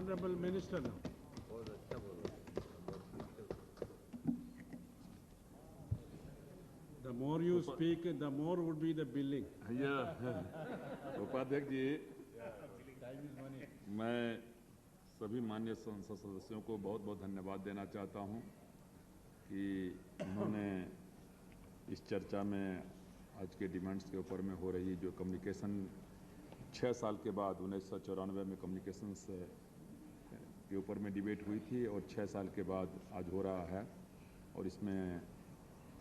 Honorable Minister now. The more you speak, the more would be the billing. उपाध्यक्ष जी, मैं सभी माननीय संसद सदस्यों को बहुत बहुत धन्यवाद देना चाहता हूं कि उन्होंने इस चर्चा में आज के डिमांड्स के ऊपर में हो रही जो कम्युनिकेशन 6 साल के बाद 1994 में कम्युनिकेशंस के ऊपर में डिबेट हुई थी और 6 साल के बाद आज हो रहा है और इसमें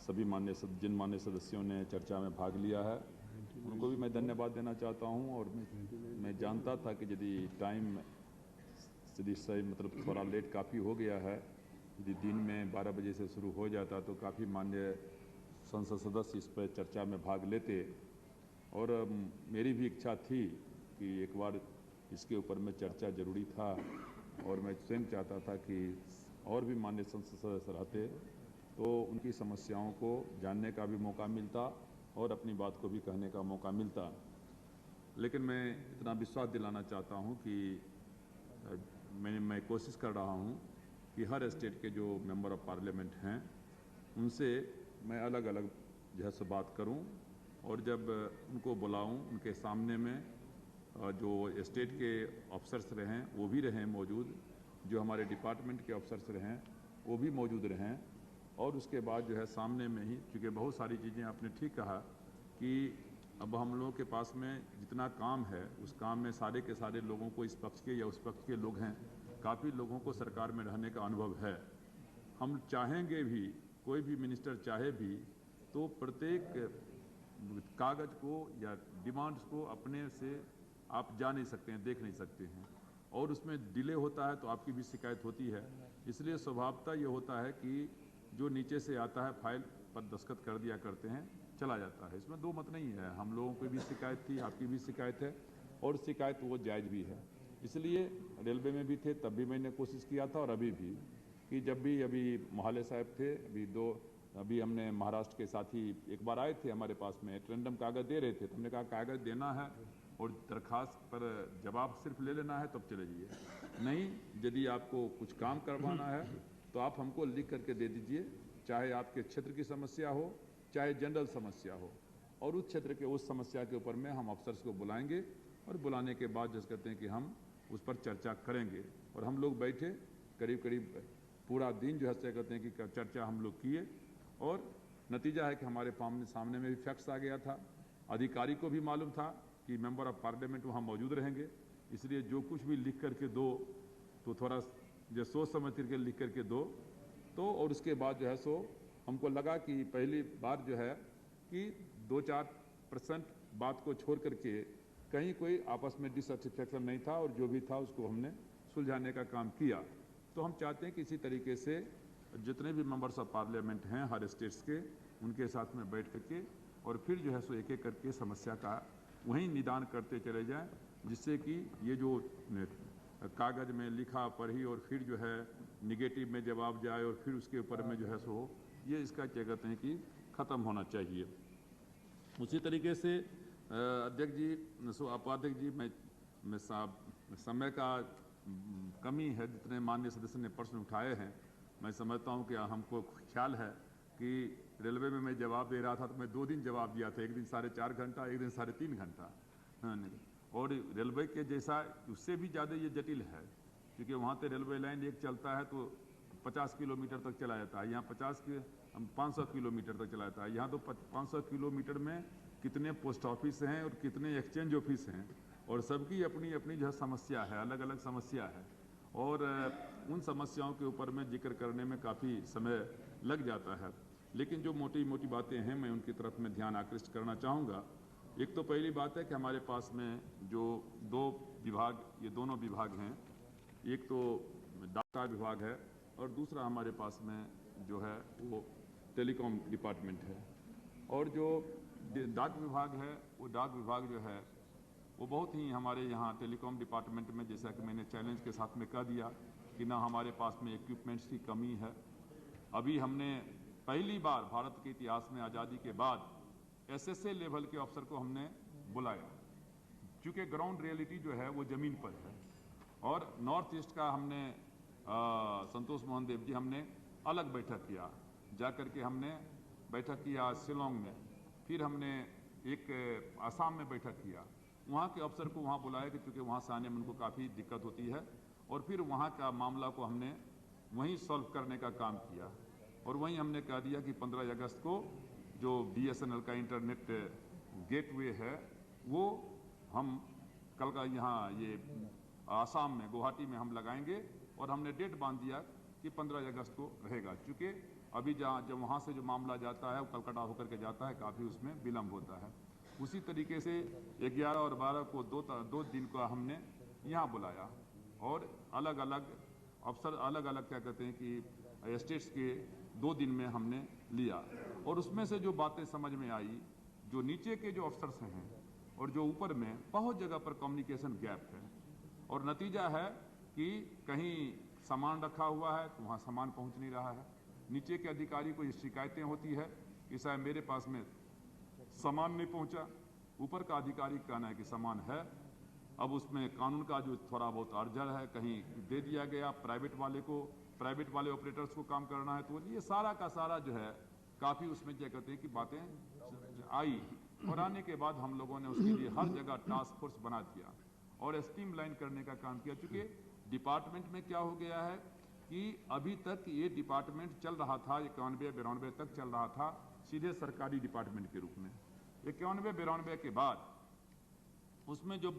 सभी जिन माननीय सदस्यों ने चर्चा में भाग लिया है उनको भी मैं धन्यवाद देना चाहता हूं। और मैं जानता था कि यदि टाइम सही मतलब थोड़ा लेट काफ़ी हो गया है, यदि दिन में 12 बजे से शुरू हो जाता तो काफ़ी माननीय संसद सदस्य इस पर चर्चा में भाग लेते और मेरी भी इच्छा थी कि एक बार इसके ऊपर में चर्चा जरूरी था और मैं स्वयं चाहता था कि और भी माननीय संसद सदस्य रहते तो उनकी समस्याओं को जानने का भी मौका मिलता और अपनी बात को भी कहने का मौका मिलता। लेकिन मैं इतना विश्वास दिलाना चाहता हूं कि मैं कोशिश कर रहा हूं कि हर स्टेट के जो मेंबर ऑफ पार्लियामेंट हैं उनसे मैं अलग अलग जो है बात करूं और जब उनको बुलाऊं उनके सामने में जो स्टेट के अफसर्स रहें वो भी रहें मौजूद, जो हमारे डिपार्टमेंट के अफसर्स रहें वो भी मौजूद रहें और उसके बाद जो है सामने में ही, क्योंकि बहुत सारी चीज़ें आपने ठीक कहा कि अब हम लोगों के पास में जितना काम है उस काम में सारे के सारे लोगों को इस पक्ष के या उस पक्ष के लोग हैं, काफ़ी लोगों को सरकार में रहने का अनुभव है। हम चाहेंगे भी, कोई भी मिनिस्टर चाहे भी तो प्रत्येक कागज़ को या डिमांड्स को अपने से आप जा नहीं सकते हैं, देख नहीं सकते हैं और उसमें डिले होता है तो आपकी भी शिकायत होती है। इसलिए स्वभावतः ये होता है कि जो नीचे से आता है फाइल पर दस्तखत कर दिया करते हैं, चला जाता है। इसमें दो मत नहीं है, हम लोगों की भी शिकायत थी, आपकी भी शिकायत है और शिकायत वो जायज़ भी है। इसलिए रेलवे में भी थे तब भी मैंने कोशिश किया था और अभी भी कि जब भी अभी मोहाले साहब थे, अभी हमने महाराष्ट्र के साथी एक बार आए थे हमारे पास में, रेंडम कागज़ दे रहे थे तो हमने कहा कागज़ देना है और दरखास्त पर जवाब सिर्फ ले लेना है तब चले जाइए। नहीं, यदि आपको कुछ काम करवाना है तो आप हमको लिख करके दे दीजिए, चाहे आपके क्षेत्र की समस्या हो चाहे जनरल समस्या हो, और उस क्षेत्र के उस समस्या के ऊपर में हम अफसर्स को बुलाएंगे और बुलाने के बाद जैसे कहते हैं कि हम उस पर चर्चा करेंगे। और हम लोग बैठे करीब करीब पूरा दिन जो है कहते हैं कि चर्चा हम लोग किए और नतीजा है कि हमारे सामने में भी फैक्ट्स आ गया था। अधिकारी को भी मालूम था कि मेंबर ऑफ पार्लियामेंट वहाँ मौजूद रहेंगे, इसलिए जो कुछ भी लिख करके दो तो थोड़ा जो सोच समझ करके लिख करके दो तो, और उसके बाद जो है सो हमको लगा कि पहली बार जो है कि 2-4% बात को छोड़ करके कहीं कोई आपस में डिससेटिस्फैक्शन नहीं था और जो भी था उसको हमने सुलझाने का काम किया। तो हम चाहते हैं कि इसी तरीके से जितने भी मेंबर्स ऑफ पार्लियामेंट हैं हर स्टेट्स के, उनके साथ में बैठ करके और फिर जो है सो एक एक करके समस्या का वहीं निदान करते चले जाएं, जिससे कि ये जो कागज़ में लिखा पढ़ी और फिर जो है निगेटिव में जवाब जाए और फिर उसके ऊपर में जो है सो ये इसका क्या कहते हैं कि ख़त्म होना चाहिए। उसी तरीके से अध्यक्ष जी, उपाध्यक्ष जी, मैं समय का कमी है, जितने माननीय सदस्य ने प्रश्न उठाए हैं मैं समझता हूं कि हमको ख्याल है कि रेलवे में मैं जवाब दे रहा था तो मैं 2 दिन जवाब दिया था, एक दिन 4.5 घंटा, एक दिन 3.5 घंटा। और रेलवे के जैसा उससे भी ज़्यादा ये जटिल है, क्योंकि वहाँ पे रेलवे लाइन एक चलता है तो 50 किलोमीटर तक चला जाता है, यहाँ 500 किलोमीटर तक चला जाता है। यहाँ तो 500 किलोमीटर में कितने पोस्ट ऑफिस हैं और कितने एक्सचेंज ऑफिस हैं और सबकी अपनी अपनी जो समस्या है, अलग अलग समस्या है और उन समस्याओं के ऊपर में जिक्र करने में काफ़ी समय लग जाता है। लेकिन जो मोटी मोटी बातें हैं मैं उनकी तरफ में ध्यान आकृष्ट करना चाहूँगा। एक तो पहली बात है कि हमारे पास में जो 2 विभाग, ये दोनों विभाग हैं, एक तो डाक विभाग है और दूसरा हमारे पास में जो है वो टेलीकॉम डिपार्टमेंट है। और जो डाक विभाग है वो डाक विभाग जो है वो बहुत ही हमारे यहाँ टेलीकॉम डिपार्टमेंट में, जैसा कि मैंने चैलेंज के साथ में कह दिया कि ना हमारे पास में इक्विपमेंट्स की कमी है। अभी हमने पहली बार भारत के इतिहास में आज़ादी के बाद SSA लेवल के अफसर को हमने बुलाया, क्योंकि ग्राउंड रियलिटी जो है वो ज़मीन पर है और नॉर्थ ईस्ट का हमने संतोष मोहन देव जी हमने अलग बैठक किया, जा कर के हमने बैठक किया शिलोंग में, फिर हमने एक आसाम में बैठक किया। वहाँ के अफसर को वहाँ बुलाया कि चूँकि वहाँ से आने में उनको काफ़ी दिक्कत होती है, और फिर वहाँ का मामला को हमने वहीं सॉल्व करने का काम किया। और वहीं हमने कह दिया कि 15 अगस्त को जो BSNL का इंटरनेट गेटवे है वो हम कल का यहाँ ये आसाम में गुवाहाटी में हम लगाएंगे, और हमने डेट बांध दिया कि 15 अगस्त को रहेगा। चूँकि अभी जब वहाँ से जो मामला जाता है वो कलकत्ता होकर के जाता है, काफ़ी उसमें विलम्ब होता है। उसी तरीके से 11 और 12 को दो दिन का हमने यहाँ बुलाया, और अलग अलग अफसर अलग अलग क्या कहते हैं कि स्टेट्स के 2 दिन में हमने लिया। और उसमें से जो बातें समझ में आई, जो नीचे के जो अफसर्स हैं और जो ऊपर में, बहुत जगह पर कम्युनिकेशन गैप है, और नतीजा है कि कहीं सामान रखा हुआ है तो वहाँ सामान पहुँच नहीं रहा है। नीचे के अधिकारी को ये शिकायतें होती है कि साहब मेरे पास में सामान नहीं पहुँचा, ऊपर का अधिकारी कहना है कि सामान है। अब उसमें कानून का जो थोड़ा बहुत अर्जर है, कहीं दे दिया गया प्राइवेट वाले ऑपरेटर्स को काम करना है, तो ये सारा का सारा जो है काफ़ी उसमें क्या कहते हैं कि बातें आई। और आने के बाद हम लोगों ने उसके लिए हर जगह टास्क फोर्स बना दिया और स्ट्रीमलाइन करने का काम किया। चूँकि डिपार्टमेंट में क्या हो गया है कि अभी तक ये डिपार्टमेंट चल रहा था 91-92 तक चल रहा था सीधे सरकारी डिपार्टमेंट के रूप में। 91-92 के बाद उसमें जो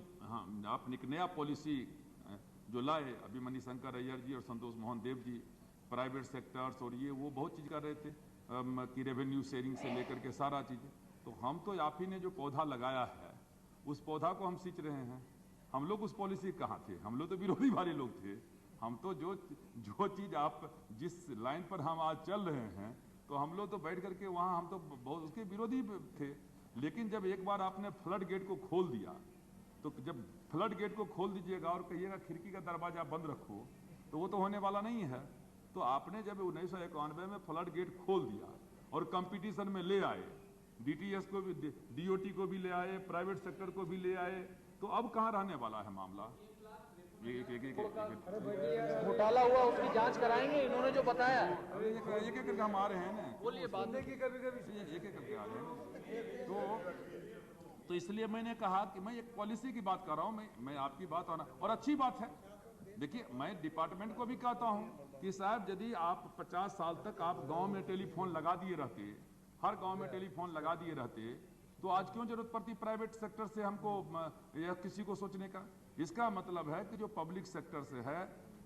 आप एक नया पॉलिसी जो लाए अभी मणिशंकर अय्यर जी और संतोष मोहन देव जी, प्राइवेट सेक्टर्स और ये वो बहुत चीज़ कर रहे थे कि रेवेन्यू शेयरिंग से लेकर के सारा चीज़ें। तो हम तो आप ही ने जो पौधा लगाया है उस पौधा को हम सींच रहे हैं। हम लोग उस पॉलिसी कहाँ थे, हम लोग तो विरोधी वाले लोग थे। हम तो जो चीज़ आप जिस लाइन पर हम आज चल रहे हैं, तो हम लोग तो बैठ करके वहाँ हम तो बहुत उसके विरोधी थे। लेकिन जब एक बार आपने फ्लड गेट को खोल दिया, तो जब फ्लड गेट को खोल दीजिएगा और कहिएगा खिड़की का दरवाजा बंद रखो, तो वो तो होने वाला नहीं है। तो आपने जब 1991 में फ्लड गेट खोल दिया और कंपटीशन में ले आए, DTS को भी, DOT को भी ले आए, प्राइवेट सेक्टर को भी ले आए, तो अब कहाँ रहने वाला है मामला? घोटाला हुआ उसकी जांच कराएंगे, इन्होंने जो बताया। एक एक करके हम आ रहे हैं ना, बोलिए बात की कभी एक एक करके आ रहे हैं। तो इसलिए मैंने कहा कि मैं एक पॉलिसी की बात कर रहा हूँ, मैं आपकी बात आना, और अच्छी बात है। देखिए मैं डिपार्टमेंट को भी कहता हूँ कि साहब यदि आप 50 साल तक आप गांव में टेलीफोन लगा दिए रहते, हर गांव में टेलीफोन लगा दिए रहते, तो आज क्यों जरूरत पड़ती प्राइवेट सेक्टर से हमको या किसी को सोचने का? इसका मतलब है कि जो पब्लिक सेक्टर से है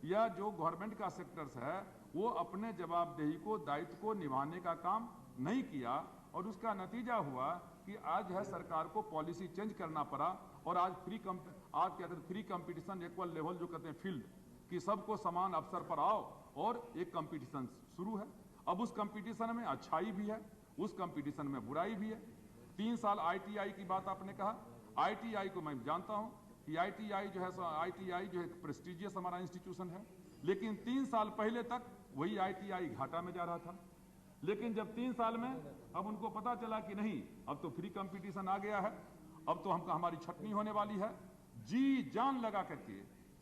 या जो गवर्नमेंट का सेक्टर से है, वो अपने जवाबदेही को, दायित्व को निभाने का काम नहीं किया, और उसका नतीजा हुआ कि आज है सरकार को पॉलिसी चेंज करना पड़ा। और आज क्या कहते हैं, फ्री कंपटीशन इक्वल लेवल जो कहते हैं फील्ड, कि सबको समान अवसर पर आओ, और एक कंपटीशन शुरू है। अब उस कंपटीशन में अच्छाई भी है, उस कंपटीशन में बुराई भी है। 3 साल ITI की बात आपने कहा, ITI को मैं जानता हूं कि ITI जो है प्रेस्टिजियस हमारा इंस्टीट्यूशन है, लेकिन 3 साल पहले तक वही ITI घाटा में जा रहा था। लेकिन जब 3 साल में अब उनको पता चला कि नहीं, अब तो फ्री कंपटीशन आ गया है, अब तो हमारी छटनी होने वाली है, जी जान लगा करके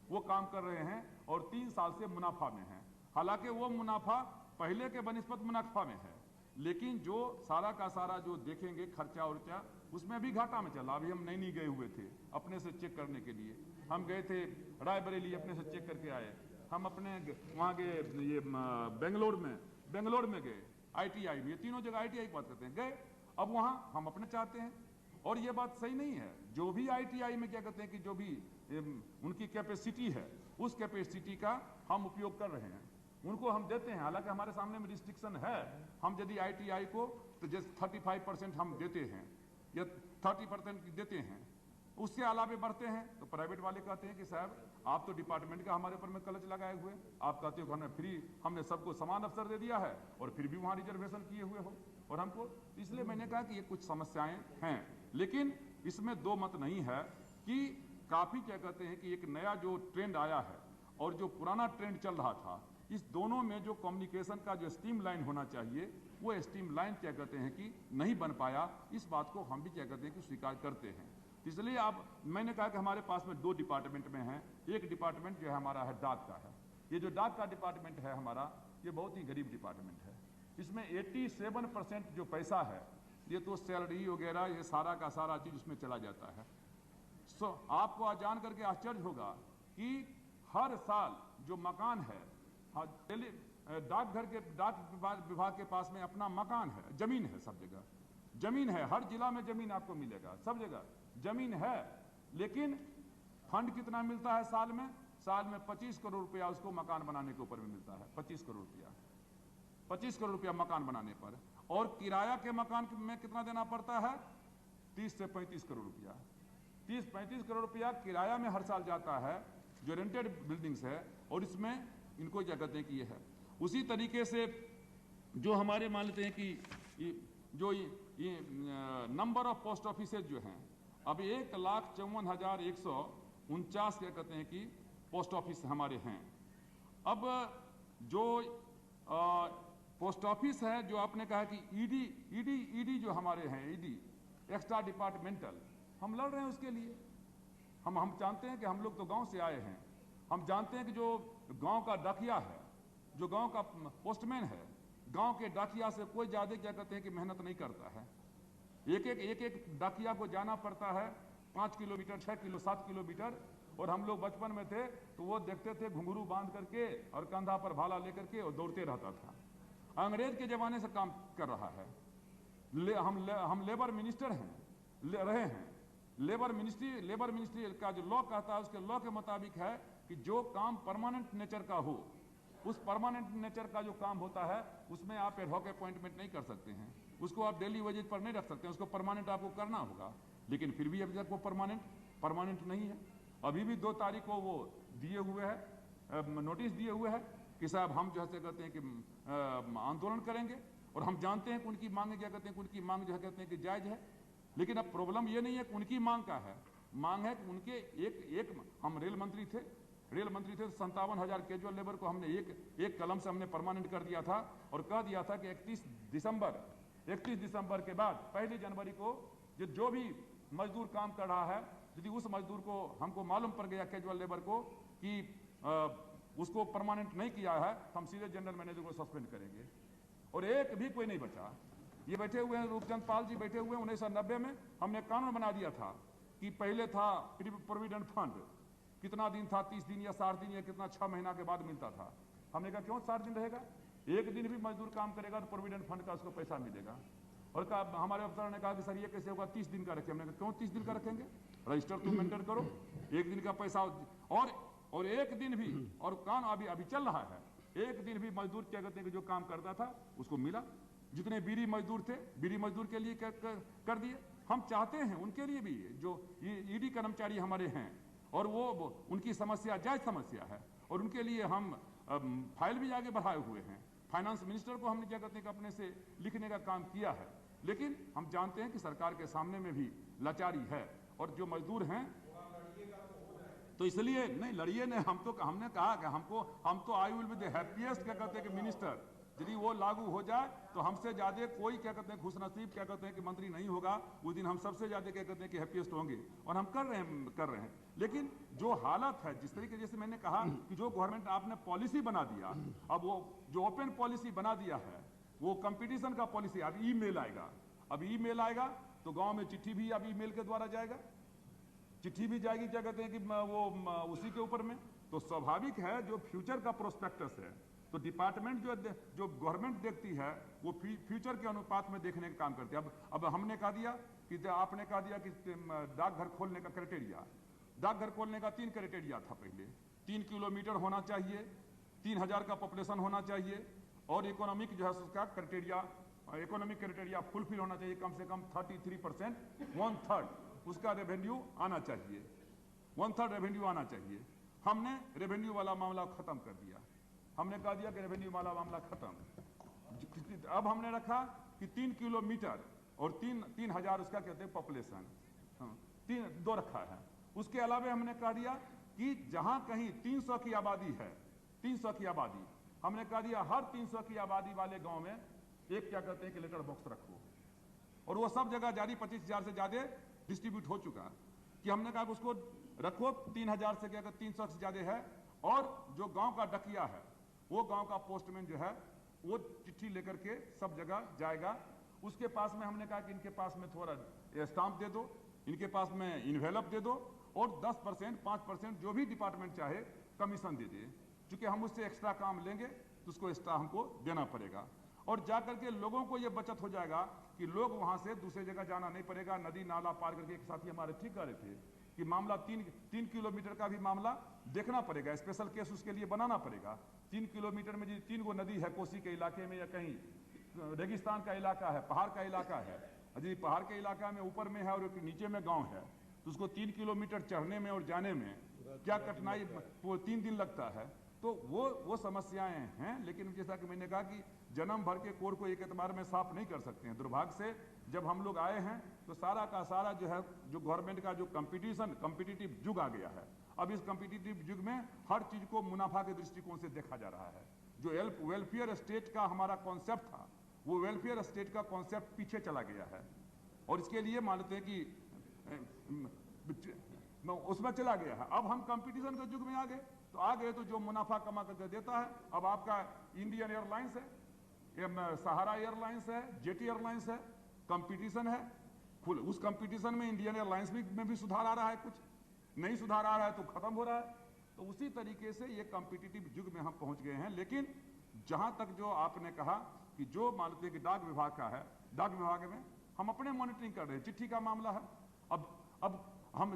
वो काम कर रहे हैं और 3 साल से मुनाफा में है। हालांकि वो मुनाफा पहले के बनिस्बत मुनाफा में है, लेकिन जो सारा का सारा जो देखेंगे खर्चा उर्चा, उसमें भी घाटा में चला। अभी हम नैनी गए हुए थे अपने से चेक करने के लिए, हम गए थे रायबरेली, अपने से चेक करके आए। हम अपने वहाँ गए, ये बेंगलोर में गए, ITI में, ये तीनों जगह ITI की बात करते हैं, गए। अब वहाँ हम अपने चाहते हैं, और ये बात सही नहीं है। जो भी ITI में क्या कहते हैं कि जो भी उनकी कैपेसिटी है, उस कैपेसिटी का हम उपयोग कर रहे हैं, उनको हम देते हैं। हालांकि हमारे सामने में रिस्ट्रिक्शन है, हम यदि ITI को तो जैसे 35% हम देते हैं या 30% देते हैं, उससे अलावे बढ़ते हैं, तो प्राइवेट वाले कहते हैं कि साहब आप तो डिपार्टमेंट का हमारे ऊपर में क्लच लगाए हुए, आप कहते हो हमें फ्री, हमने सबको समान अवसर दे दिया है और फिर भी वहाँ रिजर्वेशन किए हुए हो, और हमको। इसलिए मैंने कहा कि ये कुछ समस्याएं हैं, लेकिन इसमें दो मत नहीं है कि काफ़ी क्या कहते हैं कि एक नया जो ट्रेंड आया है और जो पुराना ट्रेंड चल रहा था, इस दोनों में जो कम्युनिकेशन का जो स्ट्रीमलाइन होना चाहिए, वो स्ट्रीमलाइन क्या कहते हैं कि नहीं बन पाया। इस बात को हम भी क्या कहते हैं कि स्वीकार करते हैं। इसलिए आप मैंने कहा कि हमारे पास में 2 डिपार्टमेंट में है। एक डिपार्टमेंट जो है हमारा है डाक का है। ये जो डाक का डिपार्टमेंट है हमारा, ये बहुत ही गरीब डिपार्टमेंट है। इसमें 87% जो पैसा है ये तो सैलरी वगैरह ये सारा का सारा चीज उसमें चला जाता है। आपको आज जान करके आश्चर्य होगा कि हर साल जो मकान है, डाकघर के डाक विभाग के पास में अपना मकान है, जमीन है, सब जगह जमीन है, हर जिला में जमीन आपको मिलेगा, सब जगह जमीन है। लेकिन फंड कितना मिलता है साल में? साल में 25 करोड़ रुपया उसको मकान बनाने के ऊपर में मिलता है। 25 करोड़ रुपया, 25 करोड़ रुपया मकान बनाने पर। और किराया के मकान में कितना देना पड़ता है? 30 से 35 करोड़ रुपया। 30-35 करोड़ रुपया किराया में हर साल जाता है जो रेंटेड बिल्डिंग्स है, और इसमें इनको क्या कहते हैं कि ये है। उसी तरीके से जो हमारे मान लेते हैं कि जो नंबर ऑफ पोस्ट ऑफिसेज जो हैं, अब 1,54,149 क्या कहते हैं कि पोस्ट ऑफिस हमारे हैं। अब जो पोस्ट ऑफिस है, जो आपने कहा कि ईडी जो हमारे हैं, ईडी एक्स्ट्रा डिपार्टमेंटल, हम लड़ रहे हैं उसके लिए। हम जानते हैं कि हम लोग तो गांव से आए हैं। हम जानते हैं कि जो गांव का डाकिया है, जो गांव का पोस्टमैन है, गांव के डाकिया से कोई ज्यादा क्या कहते हैं कि मेहनत नहीं करता है। एक डाकिया को जाना पड़ता है 5 किलोमीटर, 6 किलो, 7 किलोमीटर। और हम लोग बचपन में थे तो वो देखते थे घुंघरू बांध करके और कंधा पर भाला लेकर के और दौड़ते रहता था। अंग्रेज के जमाने से काम कर रहा है। हम लेबर मिनिस्टर हैं, रहे हैं। लेबर मिनिस्ट्री का जो लॉ कहता है, उसके लॉ के मुताबिक है कि जो काम परमानेंट नेचर का हो, उस परमानेंट नेचर का जो काम होता है उसमें आप एड हॉक अपॉइंटमेंट नहीं कर सकते हैं। उसको आप डेली वेजेज पर नहीं रख सकते हैं, उसको परमानेंट आपको करना होगा। लेकिन फिर भी अभी तक वो परमानेंट नहीं है। अभी भी 2 तारीख को वो दिए हुए है, नोटिस दिए हुए है कि साहब हम जो है कहते हैं कि आंदोलन करेंगे। और हम जानते हैं कि उनकी मांग क्या कहते हैं कि उनकी मांग जो है कहते हैं कि जायज है। लेकिन अब प्रॉब्लम ये नहीं है कि उनकी मांग का है, मांग है कि उनके हम रेल मंत्री थे तो 57,000 कैजुअल लेबर को हमने एक कलम से हमने परमानेंट कर दिया था। और कह दिया था कि 31 दिसंबर के बाद 1 जनवरी को जो भी मजदूर काम कर रहा है, यदि उस मजदूर को हमको मालूम पड़ गया कैजुअल लेबर को कि उसको परमानेंट नहीं किया है, तो हम सीधे जनरल मैनेजर को सस्पेंड करेंगे। और एक भी कोई नहीं बचा। ये बैठे हुए हैं रूपचंद पाल जी, बैठे हुए हैं। 1990 में हमने कानून बना दिया था कि पहले था प्रोविडेंट फंड, कितना दिन था, 30 दिन या 60 दिन या कितना, 6 महीना के बाद मिलता था। हमने कहा क्यों 60 दिन रहेगा? एक दिन भी मजदूर काम करेगा तो प्रोविडेंट फंड का उसको पैसा मिलेगा। और हमारे अफसर ने कहा कि सर ये कैसे होगा, 30 दिन का रखें। हमने कहा क्यों 30 दिन का रखेंगे? रजिस्टर तो मेंटेन करो, एक दिन का पैसा। और एक दिन भी, और काम अभी चल रहा है, एक दिन भी मजदूर क्या कहते हैं कि जो काम करता था उसको मिला। जितने बीड़ी मजदूर थे, बीड़ी मजदूर के लिए कर दिए। हम चाहते हैं उनके लिए भी, जो ईडी कर्मचारी हमारे हैं, और वो उनकी समस्या जायज समस्या है, और उनके लिए हम फाइल भी आगे बढ़ाए हुए हैं। फाइनेंस मिनिस्टर को हमने क्या कहते हैं कि अपने से लिखने का काम किया है। लेकिन हम जानते हैं कि सरकार के सामने में भी लाचारी है, और जो मजदूर हैं तो इसलिए नहीं लड़िए नहीं। हमने कहा कि हम तो I will be the happiest क्या कहते हैं कि मिनिस्टर, यदि वो लागू हो जाए तो हमसे ज्यादा कोई क्या कहते हैं खुशनसीब क्या कहते हैं कि मंत्री नहीं होगा। उस दिन हम सबसे ज्यादा क्या कहते हैं कि हैप्पीएस्ट होंगे, और हम कर रहे हैं। लेकिन जो हालत है, जिस तरीके जैसे मैंने कहा कि जो गवर्नमेंट आपने पॉलिसी बना दिया, अब वो जो ओपन पॉलिसी बना दिया है, वो कंपटीशन का पॉलिसी। अब ईमेल आएगा तो गांव में चिट्ठी भी अब ईमेल के द्वारा जाएगा, चिट्ठी भी जाएगी क्या कहते हैं कि वो उसी के ऊपर में। तो स्वाभाविक है जो फ्यूचर का प्रोस्पेक्टस है, तो डिपार्टमेंट जो गवर्नमेंट देखती है वो फ्यूचर के अनुपात में देखने का काम करती है। अब हमने कहा दिया कि आपने कहा दिया कि डाकघर खोलने का क्राइटेरिया, डाकघर खोलने का 3 क्राइटेरिया था पहले। 3 किलोमीटर होना चाहिए, 3000 का पॉपुलेशन होना चाहिए, और इकोनॉमिक जो है उसका क्राइटेरिया, इकोनॉमिक क्राइटेरिया फुलफिल होना चाहिए। कम से कम 33%, 1/3 उसका रेवेन्यू आना चाहिए, 1/3 रेवेन्यू आना चाहिए। हमने रेवेन्यू वाला मामला खत्म कर दिया। हमने कहा दिया कि रेवेन्यू वाला मामला खत्म। अब हमने रखा कि 3 किलोमीटर और 3000 उसका कहते हैं पॉपुलेशन, 2 रखा है। उसके अलावा हमने कहा दिया कि जहां कहीं 300 की आबादी है, 300 की आबादी, हमने कहा दिया हर 300 की आबादी वाले गांव में एक क्या कहते हैं कि लेटर बॉक्स रखो। और वो सब जगह जारी 25,000 से ज्यादा डिस्ट्रीब्यूट हो चुका। कि हमने कहा कि उसको रखो 3000 से क्या 300 से ज्यादा है, और जो गांव का डकिया है वो गांव का पोस्टमैन जो है वो चिट्ठी लेकर के सब जगह जाएगा। उसके पास में हमने कहा कि इनके पास में थोड़ा स्टाम्प दे दो, इनके पास में इन्वेलप दे दो, और 10% 5% जो भी डिपार्टमेंट चाहे कमीशन दे दे। चूंकि हम उससे एक्स्ट्रा काम लेंगे तो उसको एक्स्ट्रा हमको देना पड़ेगा, और जाकर के लोगों को ये बचत हो जाएगा कि लोग वहां से दूसरी जगह जाना नहीं पड़ेगा। नदी नाला पार करके, एक साथी हमारे ठीक कर रहे थे कि मामला 3 किलोमीटर का भी मामला देखना पड़ेगा, स्पेशल केस उसके लिए बनाना पड़ेगा। 3 किलोमीटर में यदि 3 गो नदी है कोसी के इलाके में, या कहीं रेगिस्तान का इलाका है, पहाड़ का इलाका है, यदि पहाड़ के इलाका में ऊपर में है और नीचे में गांव है, तो उसको 3 किलोमीटर चढ़ने में और जाने में क्या कठिनाई, 3 दिन लगता है। तो वो समस्याएं हैं। लेकिन जैसा कि मैंने कहा कि जन्म भर के कोर को एक एतबार में साफ नहीं कर सकते हैं। दुर्भाग्य से जब हम लोग आए हैं तो सारा का सारा जो है, जो गवर्नमेंट का जो कॉम्पिटिटिव युग आ गया है। अब इस कॉम्पिटिटिव युग में हर चीज को मुनाफा के दृष्टिकोण से देखा जा रहा है। जो वेलफेयर स्टेट का हमारा कॉन्सेप्ट था, वो वेलफेयर स्टेट का कॉन्सेप्ट पीछे चला गया है, और इसके लिए मानते हैं कि उसमें चला गया है। अब हम कंपटीशन के युग में आ गए, तो जो मुनाफा कमा करके देता है, अब आपका इंडियन एयरलाइंस है, सहारा एयरलाइंस है, जेटी एयरलाइंस है, कंपटीशन है। उस कंपटीशन में इंडियन एयरलाइंस में भी सुधार आ रहा है, कुछ नहीं सुधार आ रहा है तो खत्म हो रहा है। तो उसी तरीके से ये कॉम्पिटिटिव युग में हम पहुंच गए हैं। लेकिन जहां तक जो आपने कहा कि जो मानते हैं कि डाक विभाग का है, डाक विभाग में हम अपने मॉनिटरिंग कर रहे हैं। चिट्ठी का मामला है, अब हम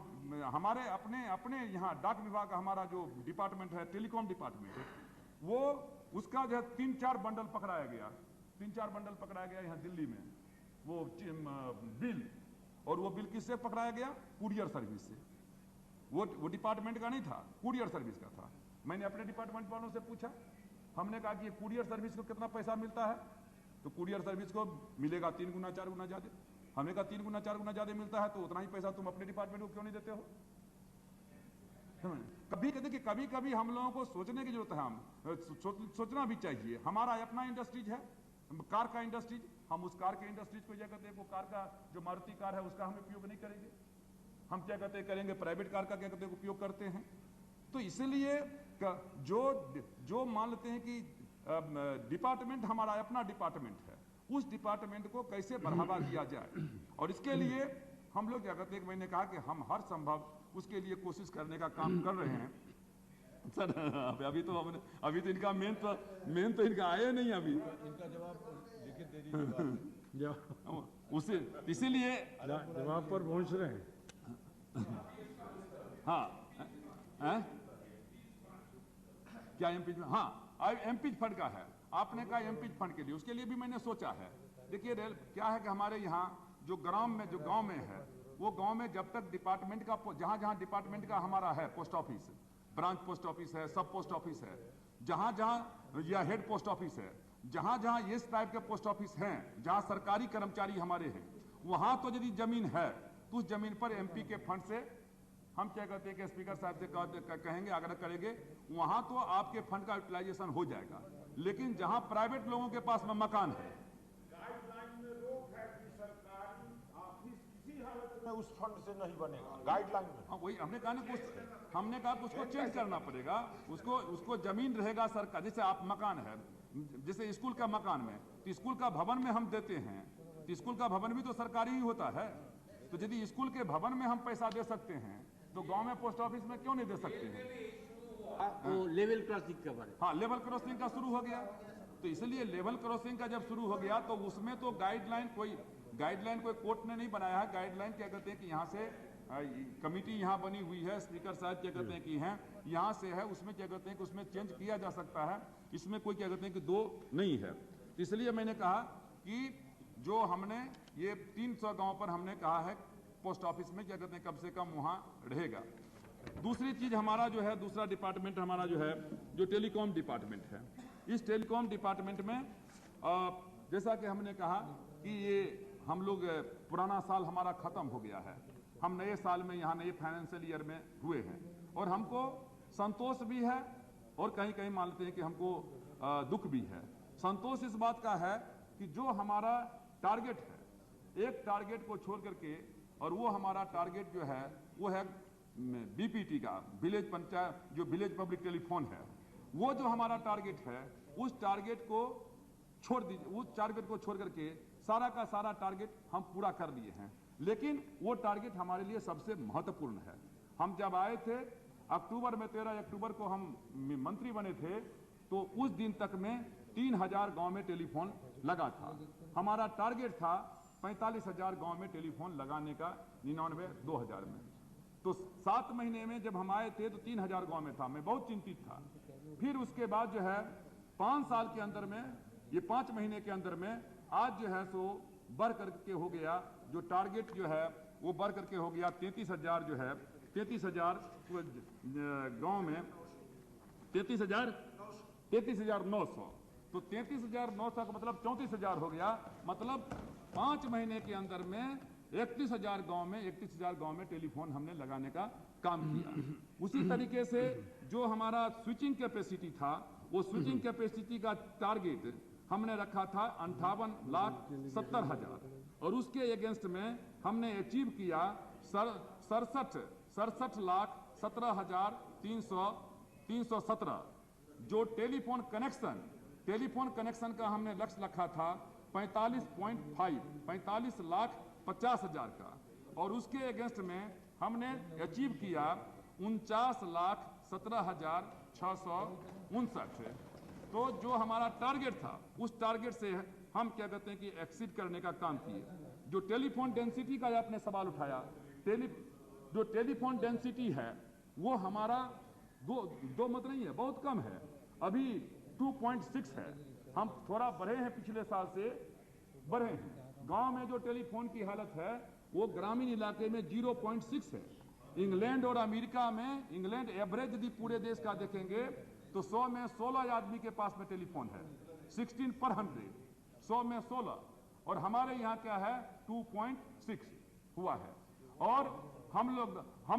हमारे अपने यहाँ डाक विभाग का हमारा जो डिपार्टमेंट है, टेलीकॉम डिपार्टमेंट, वो उसका जो है 3-4 बंडल पकड़ाया गया, 3-4 बंडल पकड़ाया गया यहाँ दिल्ली में, वो बिल। और वो बिल किससे पकड़ाया गया? कुरियर सर्विस से। वो डिपार्टमेंट का नहीं था, कुरियर सर्विस का था। मैंने अपने डिपार्टमेंट वालों से पूछा, हमने कहा कि कुरियर सर्विस को कितना पैसा मिलता है? तो कुरियर सर्विस को मिलेगा 3 गुना 4 गुना ज्यादा। हमने कहा 3 गुना 4 गुना ज्यादा मिलता है तो उतना ही पैसा तुम अपने डिपार्टमेंट को क्यों नहीं देते हो? कभी कभी हम लोगों को सोचने की जरूरत है। हम सोचना भी चाहिए। हमारा अपना इंडस्ट्रीज है, कार का इंडस्ट्रीज, हम उस कार के इंडस्ट्रीज को क्या कहते हैं, वो कार का जो मारुति कार है उसका हम उपयोग नहीं करेंगे। हम क्या कहते हैं करेंगे, प्राइवेट कार का क्या कहते हैं उपयोग करते हैं। तो इसलिए जो मान लेते हैं कि डिपार्टमेंट हमारा अपना डिपार्टमेंट है, उस डिपार्टमेंट को कैसे बढ़ावा दिया जाए, और इसके लिए हम लोग क्या कहते हैं, मैंने कहा कि हम हर संभव उसके लिए कोशिश करने का काम कर रहे हैं। सर अभी तो इनका मेन तो इनका आया नहीं अभी। इनका जवाब लिखित दे दीजिए। उसे इसीलिए जवाब पर पहुंच रहे हैं। हाँ, क्या इम्पीचमेंट? हाँ, इम्पीच फंड का है। आपने कहा इम्पीच फंड के लिए, उसके लिए भी मैंने सोचा है। देखिए क्या है कि हमारे यहाँ जो गांव में है, वो गांव में जब तक डिपार्टमेंट का, जहां डिपार्टमेंट का हमारा है post office, branch post office है, सब पोस्ट ऑफिस है, जहां या हेड पोस्ट ऑफिस है, जहां इस टाइप के पोस्ट ऑफिस हैं, जहां सरकारी कर्मचारी हमारे हैं, वहां तो यदि जमीन है तो उस जमीन पर एमपी के फंड से हम क्या कहते हैं कि स्पीकर साहब से कहेंगे, आग्रह करेंगे, वहां तो आपके फंड का यूटिलाइजेशन हो जाएगा। लेकिन जहां प्राइवेट लोगों के पास में मकान है, गाइडलाइन में रोक है कि सरकारी ऑफिस किसी हालत में उस फंड से नहीं बनेगा। गाइडलाइन में वही हमने कहा ना, हमने कहा कि उसको चेंज करना पड़ेगा। उसको जमीन रहेगा सरकार, जैसे आप मकान है, जैसे स्कूल का मकान में, तो स्कूल का भवन में हम देते हैं, तो स्कूल का भवन भी तो सरकारी ही होता है। तो यदि स्कूल के भवन में हम पैसा दे सकते हैं तो गांव में पोस्ट ऑफिस में क्यों नहीं दे सकते हैं? वो लेवल क्रॉसिंग के बारे में, हाँ, लेवल क्रॉसिंग का शुरू हो गया। तो इसलिए लेवल क्रॉसिंग का जब शुरू हो गया तो उसमें तो गाइडलाइन कोई कोर्ट ने नहीं बनाया है। गाइडलाइन क्या कहते हैं कि यहाँ से कमिटी यहाँ बनी हुई है, स्पीकर साहब क्या कहते हैं कि हैं यहाँ से है, उसमें क्या कहते हैं कि उसमें चेंज किया जा सकता है। इसमें कोई क्या कहते हैं कि दो नहीं है। तो इसलिए मैंने कहा कि जो हमने ये 300 गांव पर हमने कहा है पोस्ट ऑफिस में क्या कहते हैं कम से कम वहाँ रहेगा। दूसरी चीज हमारा जो है, दूसरा डिपार्टमेंट हमारा जो है, जो टेलीकॉम डिपार्टमेंट है, इस टेलीकॉम डिपार्टमेंट में जैसा कि हमने कहा कि ये हम लोग पुराना साल हमारा खत्म हो गया है, हम नए साल में यहाँ नए फाइनेंशियल ईयर में हुए हैं, और हमको संतोष भी है और कहीं कहीं मानते हैं कि हमको दुख भी है। संतोष इस बात का है कि जो हमारा टारगेट है, एक टारगेट को छोड़ करके, और वो हमारा टारगेट जो है वो है बीपीटी का, विलेज पंचायत, जो विलेज पब्लिक टेलीफोन है। वो जो हमारा टारगेट है, उस टारगेट को छोड़ दीजिए, उस टारगेट को छोड़ करके सारा का सारा टारगेट हम पूरा कर लिए हैं। लेकिन वो टारगेट हमारे लिए सबसे महत्वपूर्ण है। हम जब आए थे अक्टूबर में, 13 अक्टूबर को हम मंत्री बने थे, तो उस दिन तक में 3000 गांव में टेलीफोन लगा था। हमारा टारगेट था 45,000 गांव में टेलीफोन लगाने का 99-2000 में। तो 7 महीने में जब हम आए थे तो 3000 गांव में था। मैं बहुत चिंतित था। फिर उसके बाद जो है 5 साल के अंदर में, ये 5 महीने के अंदर में आज जो है सो बढ़ करके हो गया, जो टारगेट जो है वो बढ़ करके हो गया 33,000, जो है 33,000 गांव में 33,900। तो 33,900 का मतलब 34,000 हो गया। मतलब 5 महीने के अंदर में 31,000 गांव में टेलीफोन हमने लगाने का काम किया। उसी तरीके से जो हमारा स्विचिंग कैपेसिटी था, वो स्विचिंग कैपेसिटी का टारगेट हमने रखा था 58,70,000 और उसके अगेंस्ट में हमने अचीव किया 67,17,317। जो टेलीफोन कनेक्शन का हमने लक्ष्य रखा था 45,50,000 का, और उसके अगेंस्ट में हमने अचीव किया 49,17,659। तो जो हमारा टारगेट था, उस टारगेट से हम क्या कहते हैं कि एक्सीड करने का काम किए। जो टेलीफोन डेंसिटी का आपने सवाल उठाया, जो टेलीफोन डेंसिटी है वो हमारा दो मत नहीं है, बहुत कम है। अभी 2.6 है। हम थोड़ा बढ़े हैं, पिछले साल से बढ़े हैं। गांव में जो टेलीफोन की हालत है वो ग्रामीण इलाके में 0.6 है। इंग्लैंड और अमेरिका में, इंग्लैंड एवरेज यदि पूरे देश का देखेंगे तो 100 में 16 आदमी के पास में टेलीफोन है, 16 पर 100, 100 में 16। और हमारे यहाँ क्या है 2.6 हुआ है। और हम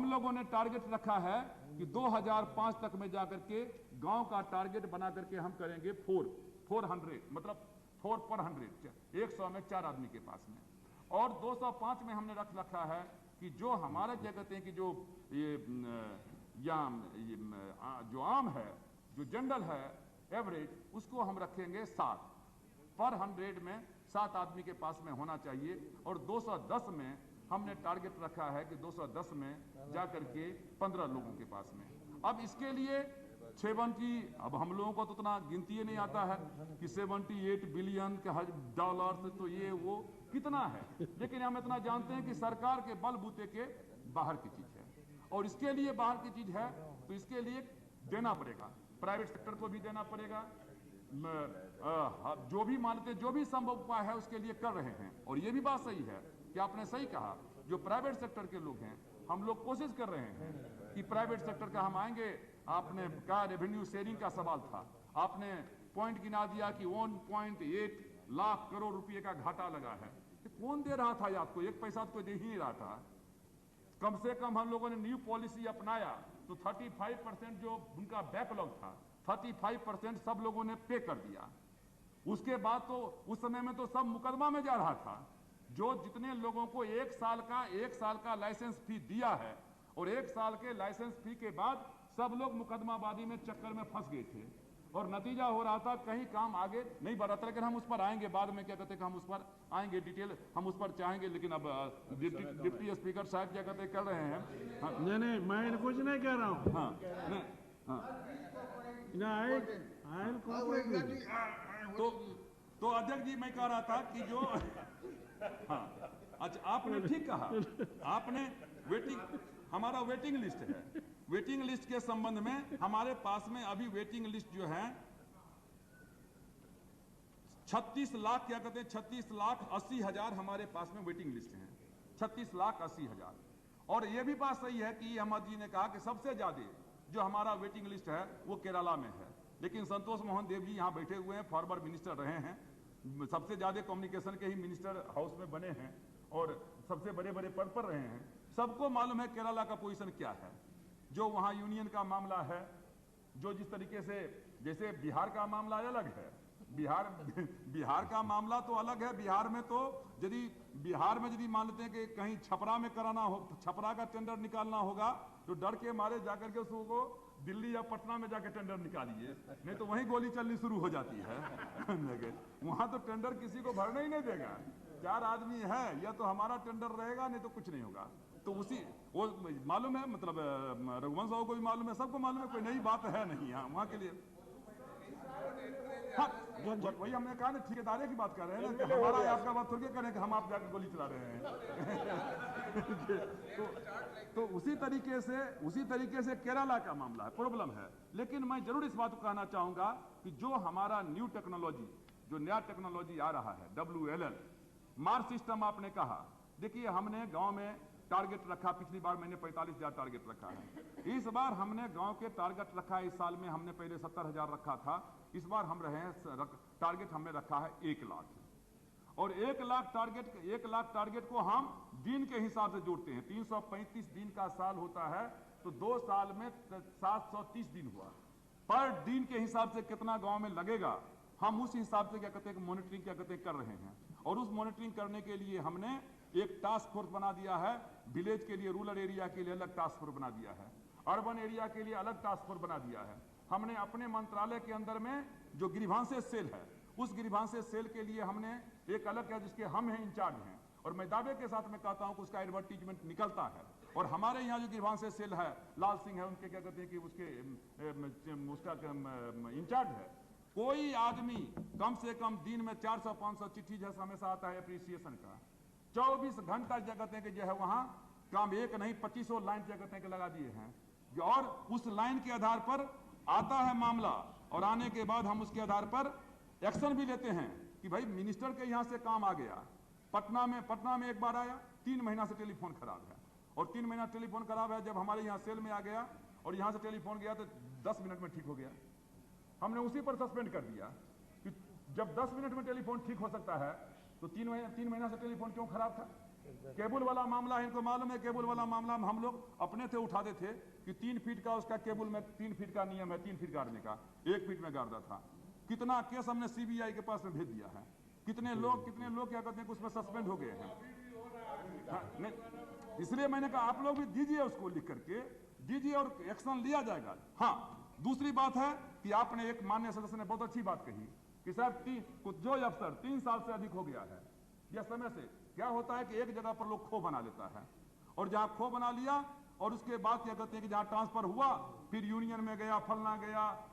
लोगों ने टारगेट रखा है कि 2005 तक में जाकर के गांव का टारगेट बना करके हम करेंगे 400, मतलब 4 पर 100, 100 में 4 आदमी के पास में। और 205 में हमने रखा है कि जो हमारा क्या कहते हैं कि जो जो आम है, जो जनरल है एवरेज, उसको हम रखेंगे 7 पर 100 में 7 आदमी के पास में होना चाहिए। और 210 में हमने टारगेट रखा है कि 210 में जाकर के 15 लोगों के पास में। अब इसके लिए 70, अब हम लोगों को तो उतना गिनती ही नहीं आता है कि 78 बिलियन के डॉलर, तो ये वो कितना है। लेकिन हम इतना जानते हैं कि सरकार के बलबूते के बाहर की चीज है, और इसके लिए बाहर की चीज है तो इसके लिए देना पड़ेगा, प्राइवेट सेक्टर को भी देना पड़ेगा। जो भी मानते, जो भी संभव उपाय है उसके लिए कर रहे हैं। और ये भी बात सही है कि आपने सही कहा, जो प्राइवेट सेक्टर के लोग हैं, हम लोग कोशिश कर रहे हैं कि प्राइवेट सेक्टर का हम आएंगे। आपने कहा रेवेन्यू शेयरिंग का सवाल था, आपने पॉइंट गिना दिया कि 1.8 लाख करोड़ रुपए का घाटा लगा है। कौन दे रहा था आपको? 1 पैसा तो दे ही नहीं रहा था। कम से कम हम लोगों ने न्यू पॉलिसी अपनाया तो 35% जो उनका बैकलॉग था, 35% सब लोगों ने पे कर दिया। उसके बाद तो उस समय में तो सब मुकदमा में जा रहा था। जो जितने लोगों को 1 साल का लाइसेंस फी दिया है, और 1 साल के लाइसेंस फी के बाद सब लोग मुकदमाबाजी में चक्कर में फंस गए थे, और नतीजा हो रहा था कहीं काम आगे नहीं बढ़ रहा था। लेकिन हम उस पर आएंगे बाद में, क्या कहते हैं कि हम उस पर आएंगे, डिटेल हम उस पर चाहेंगे। लेकिन अब डिप्टी स्पीकर साहब क्या कहते कर रहे हैं। हाँ। नहीं, मैं कुछ नहीं कह रहा हूँ। हाँ, नहीं, हाँ। तो अध्यक्ष जी, मैं कह रहा था कि जो हाँ, अच्छा आपने ठीक कहा, आपने हमारा वेटिंग लिस्ट है। वेटिंग लिस्ट के संबंध में हमारे पास में अभी वेटिंग लिस्ट जो है 36 लाख, क्या कहते हैं 36,80,000 हमारे पास में वेटिंग लिस्ट है, 36,80,000। और ये भी बात सही है कि अहमद जी ने कहा कि सबसे ज्यादा जो हमारा वेटिंग लिस्ट है वो केरला में है। लेकिन संतोष मोहन देव जी यहाँ बैठे हुए हैं, फॉर्मर मिनिस्टर रहे हैं, सबसे ज्यादा कम्युनिकेशन के ही मिनिस्टर हाउस में बने हैं और सबसे बड़े बड़े पद पर रहे हैं। सबको मालूम है केरला का पोजीशन क्या है। जो वहाँ यूनियन का मामला है, जो जिस तरीके से, जैसे बिहार का मामला अलग है, बिहार का मामला तो अलग है। बिहार में तो यदि बिहार में यदि मान लेते हैं कि कहीं छपरा में कराना हो, छपरा का टेंडर निकालना होगा तो डर के मारे जाकर के उसको दिल्ली या पटना में जाके टेंडर निकालिए, नहीं तो वहीं गोली चलनी शुरू हो जाती है। वहां तो टेंडर किसी को भरने ही नहीं देगा। 4 आदमी है, या तो हमारा टेंडर रहेगा नहीं तो कुछ नहीं होगा। तो उसी वो मालूम है, मतलब रघुवंश साहब को भी मालूम है, सबको मालूम है, कोई नई बात है नहीं यहाँ वहां के लिए। हाँ, वही हमने कहा ना, ठेकेदारी की बात कर रहे हैं ना, हमारा आपका बात थोड़ी करें कि हम आप जाकर गोली चला रहे हैं। तो उसी तरीके से केरला का मामला है, प्रॉब्लम है। लेकिन मैं जरूर इस बात को कहना चाहूंगा कि जो हमारा न्यू टेक्नोलॉजी, जो नया टेक्नोलॉजी आ रहा है, WLL मार्च सिस्टम आपने कहा, देखिए हमने गांव में टारगेट रखा, पिछली बार मैंने 45,000 टारगेट रखा है। इस बार हमने गांव के टारगेट रखा है, इस साल में हमने पहले 70,000 रखा था, इस बार हम रहे हैं टारगेट हमने रखा है 1 लाख। और 1 लाख टारगेट को हम दिन के हिसाब से जोड़ते हैं। 335 दिन का साल होता है, तो 2 साल में 730 दिन हुआ। पर दिन के हिसाब से कितना गांव में लगेगा, हम उस हिसाब से क्या कहते हैं मॉनिटरिंग क्या कहते हैं कर रहे हैं। और उस मॉनिटरिंग करने के लिए हमने एक टास्क फोर्स बना दिया है। विलेज के लिए, रूरल एरिया के लिए अलग टास्क फोर्स बना दिया है, अर्बन एरिया के लिए अलग टास्क फोर्स बना दिया है। हमने अपने मंत्रालय के अंदर में जो ग्रीवांसेस सेल है, उस ग्रीवांसेस सेल के लिए हमने एक अलग है, जिसके हम हैं इंचार्ज हैं। और मैं दावे के साथ में कहता हूं कि उसका एडवर्टीजमेंट निकलता है। और हमारे यहाँ जो ग्रीवांसेस सेल है, लाल सिंह है, उनके क्या कहते हैं कि उसका इंचार्ज है। कोई आदमी कम से कम दिन में 400-500 चिट्ठी जैसा हमेशा आता है एप्रिसिएशन का। 24 घंटा क्या कहते हैं कि जो है वहां काम एक नहीं 2500 लाइन क्या कहते हैं कि लगा दिए हैं। और उस लाइन के आधार पर आता है मामला, और आने के बाद हम उसके आधार पर एक्शन भी लेते हैं कि भाई मिनिस्टर के यहाँ से काम आ गया। पटना में एक बार आया, 3 महीना से टेलीफोन खराब है, और 3 महीना टेलीफोन खराब है। जब हमारे यहाँ सेल में आ गया और यहाँ से टेलीफोन गया तो 10 मिनट में ठीक हो गया। हमने उसी पर सस्पेंड कर दिया कि जब 10 मिनट में टेलीफोन ठीक हो सकता है तो 3 महीना से टेलीफोन क्यों खराब था। केबल वाला मामला है, इनको मालूम है, केबल वाला मामला में हम लोग अपने थे उठाते थे कि 3 फीट का उसका केबल में 3 फीट का नियम है, 3 फीट गाड़ने का, 1 फीट में गाड़ता था। कितना केस हमने CBI के पास में भेज दिया है, कितने लोग क्या कहते हैं कि उसमें सस्पेंड हो गए हैं। हाँ, नहीं, इसलिए मैंने कहा आप लोग भी दीजिए, उसको लिख करके दीजिए और एक्शन लिया जाएगा। हाँ, दूसरी बात है कि आपने एक माननीय सदस्य ने बहुत अच्छी बात कही कि साहब जो अफसर 3 साल से अधिक हो गया है, यह समय से क्या होता है कि एक जगह पर लोग खो बना लेता है, और जहां खो बना लिया और उसके बाद क्या कहते हैं कि जहां ट्रांसफर हुआ फिर यूनियन में गया, फलना गया,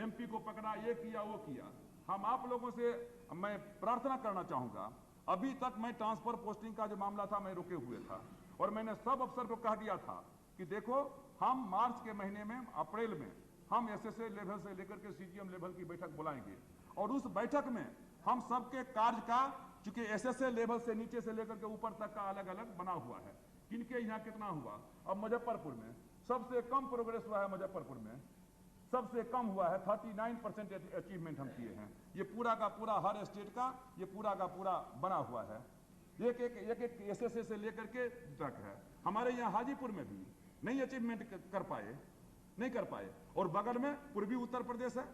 MP को पकड़ा, ये किया वो किया। हम आप लोगों से मैं प्रार्थना करना चाहूंगा, अभी तक मैं ट्रांसफर पोस्टिंग का जो मामला था मैं रुके हुए था, और मैंने सब अफसर को कह दिया था कि देखो हम मार्च के महीने में, अप्रैल में हम SSA लेवल से लेकर के CGM लेवल की बैठक बुलाएंगे, और उस बैठक में हम सबके कार्य का, चूंकि SSA लेवल से नीचे से लेकर के ऊपर तक का अलग अलग बना हुआ है, किनके यहाँ कितना हुआ। अब मुजफ्फरपुर में सबसे कम प्रोग्रेस हुआ है, मुजफ्फरपुर में सबसे कम हुआ है, 39% अचीवमेंट हम किए हैं। ये पूरा का पूरा हर स्टेट का ये पूरा का पूरा बना हुआ है, एक SSA से लेकर के तक है। हमारे यहाँ हाजीपुर में भी नहीं अचीवमेंट नहीं कर पाए। और बगल में पूर्वी उत्तर प्रदेश है,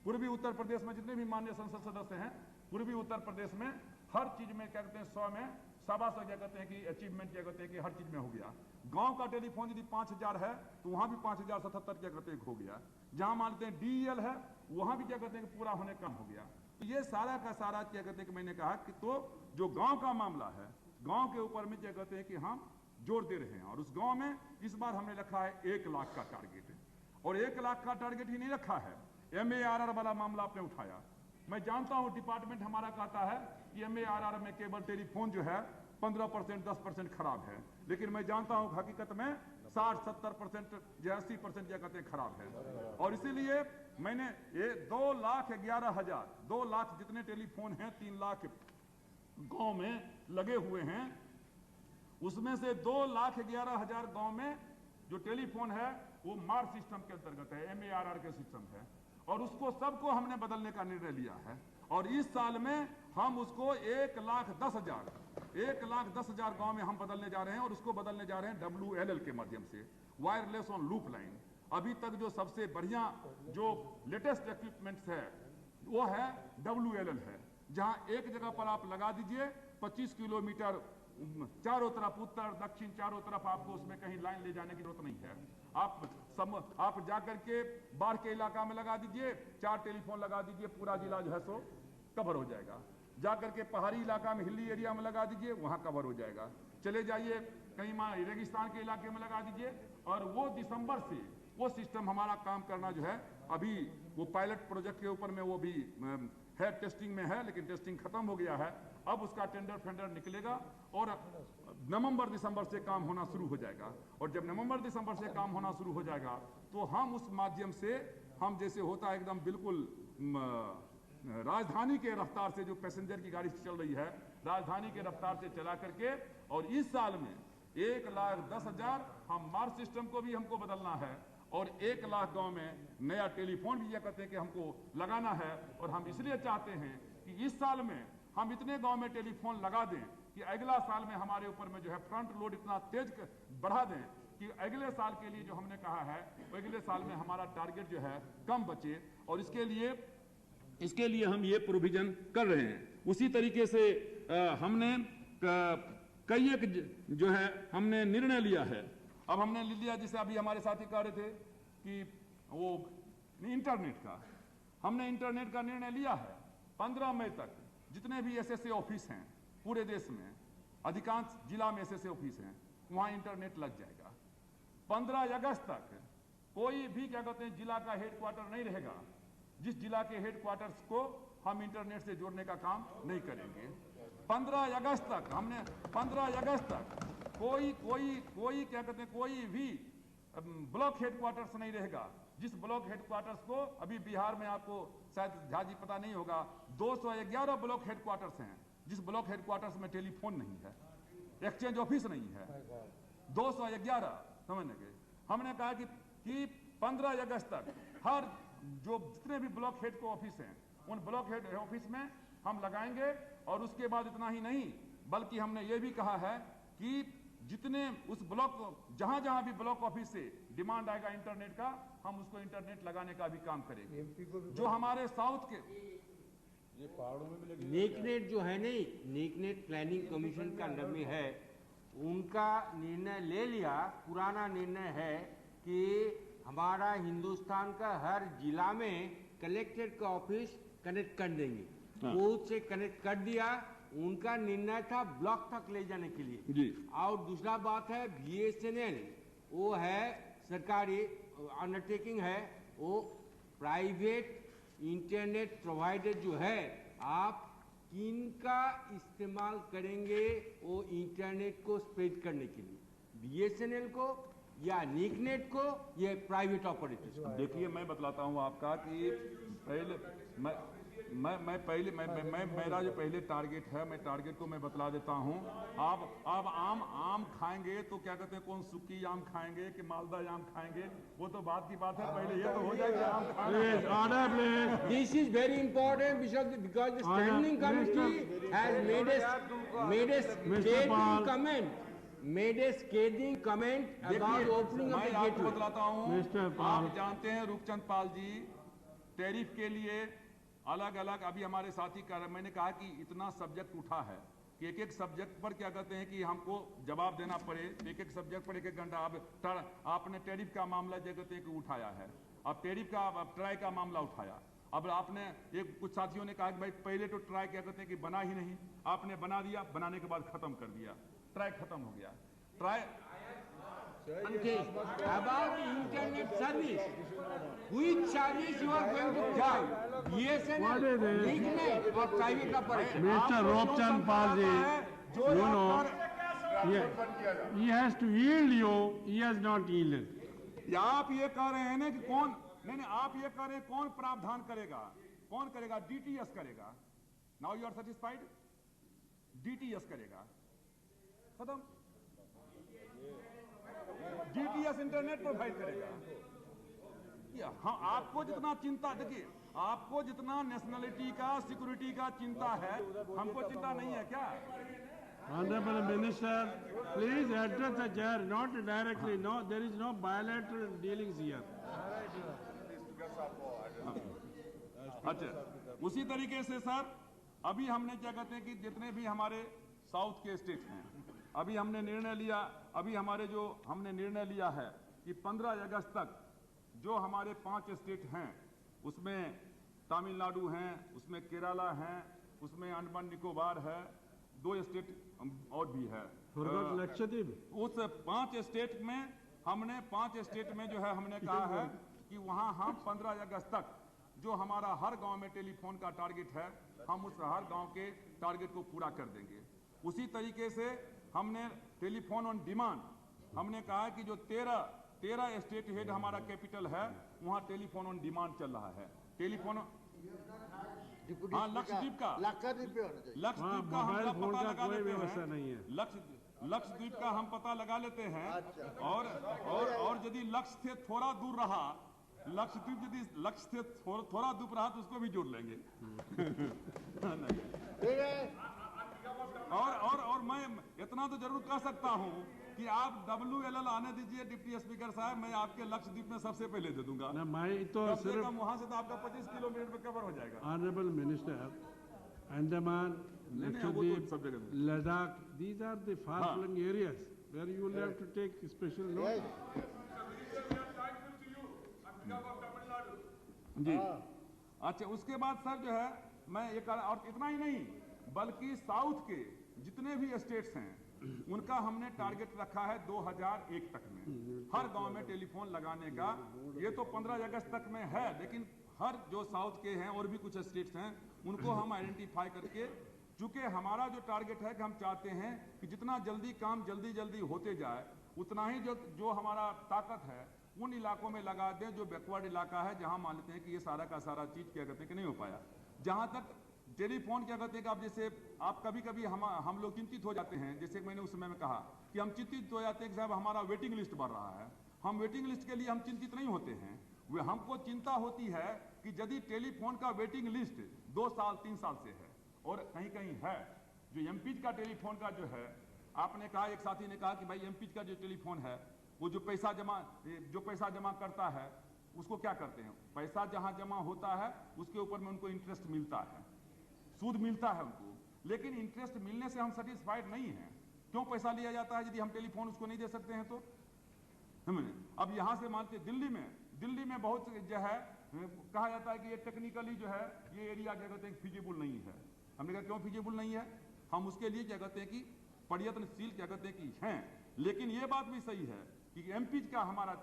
पूर्वी उत्तर प्रदेश में जितने भी माननीय संसद सदस्य हैं, पूर्वी उत्तर प्रदेश में हर चीज में क्या कहते हैं 100 में 125 क्या कहते हैं कि अचीवमेंट क्या कहते हैं कि हर चीज में हो गया। गांव का टेलीफोन यदि 5000 है तो वहां भी 5077 क्या कहते हैं हो गया। जहां मानते हैं DEL है वहां भी क्या कहते हैं कि पूरा होने कम हो गया। तो ये सारा का सारा क्या कहते हैं कि मैंने कहा कि तो जो गांव का मामला है, गांव के ऊपर में क्या कहते हैं कि हम जोर दे रहे हैं। और उस गांव में इस बार हमने रखा है 1 लाख का टारगेट, और 1 लाख का टारगेट ही नहीं रखा है, MARR वाला मामला आपने उठाया। मैं जानता हूं डिपार्टमेंट हमारा कहता है कि MARR में केवल टेलीफोन जो है 15% 10% खराब है, लेकिन मैं जानता हूं हकीकत में 60-70% या 80% क्या कहते हैं खराब है। और इसीलिए मैंने ये 2,11,000 2 लाख जितने टेलीफोन हैं 3 लाख गांव में लगे हुए हैं, उसमें से 2,11,000 गांव में जो टेलीफोन है वो मार्च सिस्टम के अंतर्गत है, MARR के सिस्टम है, और उसको सबको हमने बदलने का निर्णय लिया है। और इस साल में हम उसको 1,10,000 गांव में हम बदलने जा रहे हैं, और उसको बदलने जा रहे हैं WLL के माध्यम से, वायरलेस ऑन लूप लाइन। अभी तक जो सबसे बढ़िया जो लेटेस्ट इक्विपमेंट्स है वो है WLL है, जहां एक जगह पर आप लगा दीजिए 25 किलोमीटर चारों तरफ, उत्तर दक्षिण चारों तरफ आपको उसमें कहीं लाइन ले जाने की जरूरत नहीं है। आप जाकर के बाढ़ के इलाका में लगा दीजिए, 4 टेलीफोन लगा दीजिए, पूरा जिला जो है सो कवर हो जाएगा। जाकर के पहाड़ी इलाका में, हिली एरिया में लगा दीजिए, वहां कवर हो जाएगा। चले जाइए कहीं रेगिस्तान के इलाके में लगा दीजिए। और वो दिसंबर से वो सिस्टम हमारा काम करना जो है, अभी वो पायलट प्रोजेक्ट के ऊपर में वो भी है, टेस्टिंग में है, लेकिन टेस्टिंग खत्म हो गया है। अब उसका टेंडर फेंडर निकलेगा और नवंबर दिसंबर से काम होना शुरू हो जाएगा। और जब नवंबर दिसंबर से काम होना शुरू हो जाएगा तो हम उस माध्यम से, हम जैसे होता है एकदम बिल्कुल राजधानी के रफ्तार से, जो पैसेंजर की गाड़ी चल रही है, राजधानी के रफ्तार से चला करके, और इस साल में 1,10,000 हम मार्च सिस्टम को भी हमको बदलना है, और 1 लाख गांव में नया टेलीफोन भी ये कहते हैं कि हमको लगाना है। और हम इसलिए चाहते हैं कि इस साल में हम इतने गांव में टेलीफोन लगा दें कि अगला साल में हमारे ऊपर में जो है फ्रंट लोड इतना तेज बढ़ा दें कि अगले साल के लिए जो हमने कहा है, अगले साल में हमारा टारगेट जो है कम बचे। और इसके लिए हम ये प्रोविजन कर रहे हैं। उसी तरीके से हमने कई एक जो है हमने निर्णय लिया है। अब हमने लिया, जैसे अभी हमारे साथी कह रहे थे कि वो इंटरनेट का, हमने इंटरनेट का निर्णय लिया है। 15 मई तक जितने भी एसएसए ऑफिस हैं पूरे देश में, अधिकांश जिला में एसएसए ऑफिस हैं, वहां इंटरनेट लग जाएगा। 15 अगस्त तक कोई भी क्या कहते हैं जिला का हेडक्वार्टर नहीं रहेगा जिस जिला के हेडक्वार्टर्स को हम इंटरनेट से जोड़ने का काम नहीं करेंगे। 15 अगस्त तक हमने 15 अगस्त तक कोई क्या कहते हैं कोई भी ब्लॉक हेडक्वार्टर्स नहीं रहेगा। जिस ब्लॉक हेडक्वार्टर्स को अभी बिहार में आपको शायद झाजी पता नहीं होगा, 211 ब्लॉक हेडक्वार्टर्स हैं जिस ब्लॉक हेडक्वार्टर्स में टेलीफोन नहीं है, एक्सचेंज ऑफिस नहीं है। 211 समझने के हमने कहा कि 15 अगस्त तक हर जो जितने भी ब्लॉक हेड को ऑफिस हैं उन ब्लॉक हेड ऑफिस में हम लगाएंगे। और उसके बाद इतना ही नहीं, बल्कि हमने ये भी कहा है कि जितने उस ब्लॉक, जहां जहां भी ब्लॉक ऑफिस से डिमांड आएगा इंटरनेट का, हम उसको इंटरनेट लगाने का भी काम करेंगे। जो हमारे साउथ के नेकनेट जो है नहीं, नेकनेट प्लानिंग कमीशन का अंडर में है, उनका निर्णय ले लिया, पुराना निर्णय है कि हमारा हिंदुस्तान का हर जिला में कलेक्टेड का ऑफिस कनेक्ट कर देंगे। वो से कनेक्ट कर दिया। उनका निर्णय था ब्लॉक तक ले जाने के लिए जी। और दूसरा बात है BSNL, वो है सरकारी अंडरटेकिंग है, वो प्राइवेट इंटरनेट प्रोवाइडर जो है, आप किनका इस्तेमाल करेंगे वो इंटरनेट को स्प्रेड करने के लिए, BSNL को या नेकनेट को, ये प्राइवेट ऑपरेटर्स को। देखिए मैं बतलाता हूं आपका कि पहले मेरा जो पहले टारगेट है, मैं टारगेट को मैं बतला देता हूं। आप आम खाएंगे तो क्या कहते हैं, कौन सुक्की आम खाएंगे कि मालदा आम खाएंगे, वो तो बात की बात है। पहले ये तो हो जाए कि आम खाना। This is very important because the standing committee has made a scathing comment about opening of the मैं आपको gateway. बतलाता हूँ, आप जानते हैं रूपचंद पाल जी, टैरिफ के लिए अलग अलग, अभी हमारे साथी मैंने कहा कि इतना सब्जेक्ट उठा है कि एक एक सब्जेक्ट पर क्या कहते हैं कि हमको जवाब देना पड़े, एक एक सब्जेक्ट पर एक एक घंटा। आपने टैरिफ का मामला जो कहते हैं कि उठाया है, अब टैरिफ का, अब ट्राई का मामला उठाया। अब आपने कुछ साथियों ने कहा कि भाई पहले तो ट्राई क्या कहते हैं कि बना ही नहीं, आपने बना दिया, बनाने के बाद खत्म कर दिया, ट्राई खत्म हो गया। Try About internet service, which service you are going to provide? BSNL, Necknet or private operator? Mr. Ropchand Palji, you know, he has to yield you, he has not yielded. या आप ये कह रहे हैं ना कि कौन, नहीं आप ये कह रहे हैं कौन प्रावधान करेगा, कौन करेगा? DTS करेगा। Now you are satisfied? DTS करेगा, खत्म। DTS इंटरनेट प्रोवाइड करेगा। हाँ, आपको जितना चिंता, देखिए आपको जितना नेशनलिटी का, सिक्योरिटी का चिंता है, हमको चिंता नहीं है क्या? Honorable Minister, please address the chair, not directly. No, there is no bilateral dealings here. अच्छा, उसी तरीके से सर, अभी हमने क्या कहते हैं कि जितने भी हमारे साउथ के स्टेट हैं। अभी हमने निर्णय लिया है कि 15 अगस्त तक जो हमारे 5 स्टेट हैं, उसमें तमिलनाडु हैं, उसमें केरला हैं, उसमें अंडमान निकोबार है, 2 स्टेट और भी है। लक्षद्वीप। उस 5 स्टेट में जो है हमने कहा है कि वहां हम 15 अगस्त तक जो हमारा हर गांव में टेलीफोन का टारगेट है, हम उस हर गांव के टारगेट को पूरा कर देंगे। उसी तरीके से हमने टेलीफोन ऑन डिमांड, हमने कहा कि जो 13 स्टेट हेड हमारा कैपिटल है, वहां टेलीफोन ऑन डिमांड चल रहा है। टेलीफोन हाँ, लक्षद्वीप का हम पता लगा लेते हैं। लक्षद्वीप का हम पता लगा लेते हैं। और यदि लक्ष्य से थोड़ा दूर रहा, लक्षद्वीप यदि लक्ष्य से थोड़ा दूर रहा तो उसको भी जोड़ लेंगे। और मैं इतना तो जरूर कह सकता हूं कि आप WLL आने दीजिए डिप्टी स्पीकर साहब, मैं आपके लक्षद्वीप में सबसे पहले दे दूंगा। मैं तो सिर्फ वहां से तो आपका 25 किलोमीटर में कवर हो जाएगा। Honourable minister, Andaman, Lakshadweep, Ladakh, these are the far-flung areas where you will have to take special note. जी अच्छा, उसके बाद सर जो है मैं ये और इतना ही नहीं बल्कि साउथ के जितने भी स्टेट्स हैं उनका हमने टारगेट रखा है 2001 तक में हर गांव में टेलीफोन लगाने का। ये तो 15 अगस्त तक में है, लेकिन हर जो साउथ के हैं और भी कुछ स्टेट्स हैं उनको हम आइडेंटिफाई करके, चूंकि हमारा जो टारगेट है कि हम चाहते हैं कि जितना जल्दी काम जल्दी होते जाए, उतना ही जो हमारा ताकत है उन इलाकों में लगा दें जो बैकवर्ड इलाका है, जहां मान लेते हैं कि ये सारा का सारा चीज क्या कहते हैं कि नहीं हो पाया। जहां तक टेलीफोन क्या कहते हैं कि आप जैसे आप कभी हम लोग चिंतित हो जाते हैं, जैसे मैंने उस समय में कहा कि हम चिंतित हो जाते हैं कि साहब हमारा वेटिंग लिस्ट बढ़ रहा है। हम वेटिंग लिस्ट के लिए हम चिंतित नहीं होते हैं, वे हमको चिंता होती है कि यदि टेलीफोन का वेटिंग लिस्ट 2 साल 3 साल से है और कहीं है, जो एमपीज का टेलीफोन का जो है, आपने कहा, एक साथी ने कहा कि भाई एमपीज का जो टेलीफोन है वो जो पैसा जमा करता है उसको क्या करते हैं, पैसा जहां जमा होता है उसके ऊपर में उनको इंटरेस्ट मिलता है, सूद मिलता है उनको, लेकिन इंटरेस्ट मिलने से हम सेटिस्फाइड नहीं हैं। क्यों पैसा लिया जाता है यदि हम टेलीफोन उसको नहीं दे सकते हैं तो? अब यहां से मानते दिल्ली में बहुत जो है कहा जाता है कि ये टेक्निकली जो है ये एरिया क्या कहते हैं फिजिबल नहीं है। हमने कहा क्यों फिजिबल नहीं है? हम उसके लिए क्या कहते हैं कि प्रयत्नशील क्या कहते हैं कि हैं, लेकिन ये बात भी सही है कि एमपीज का हमारा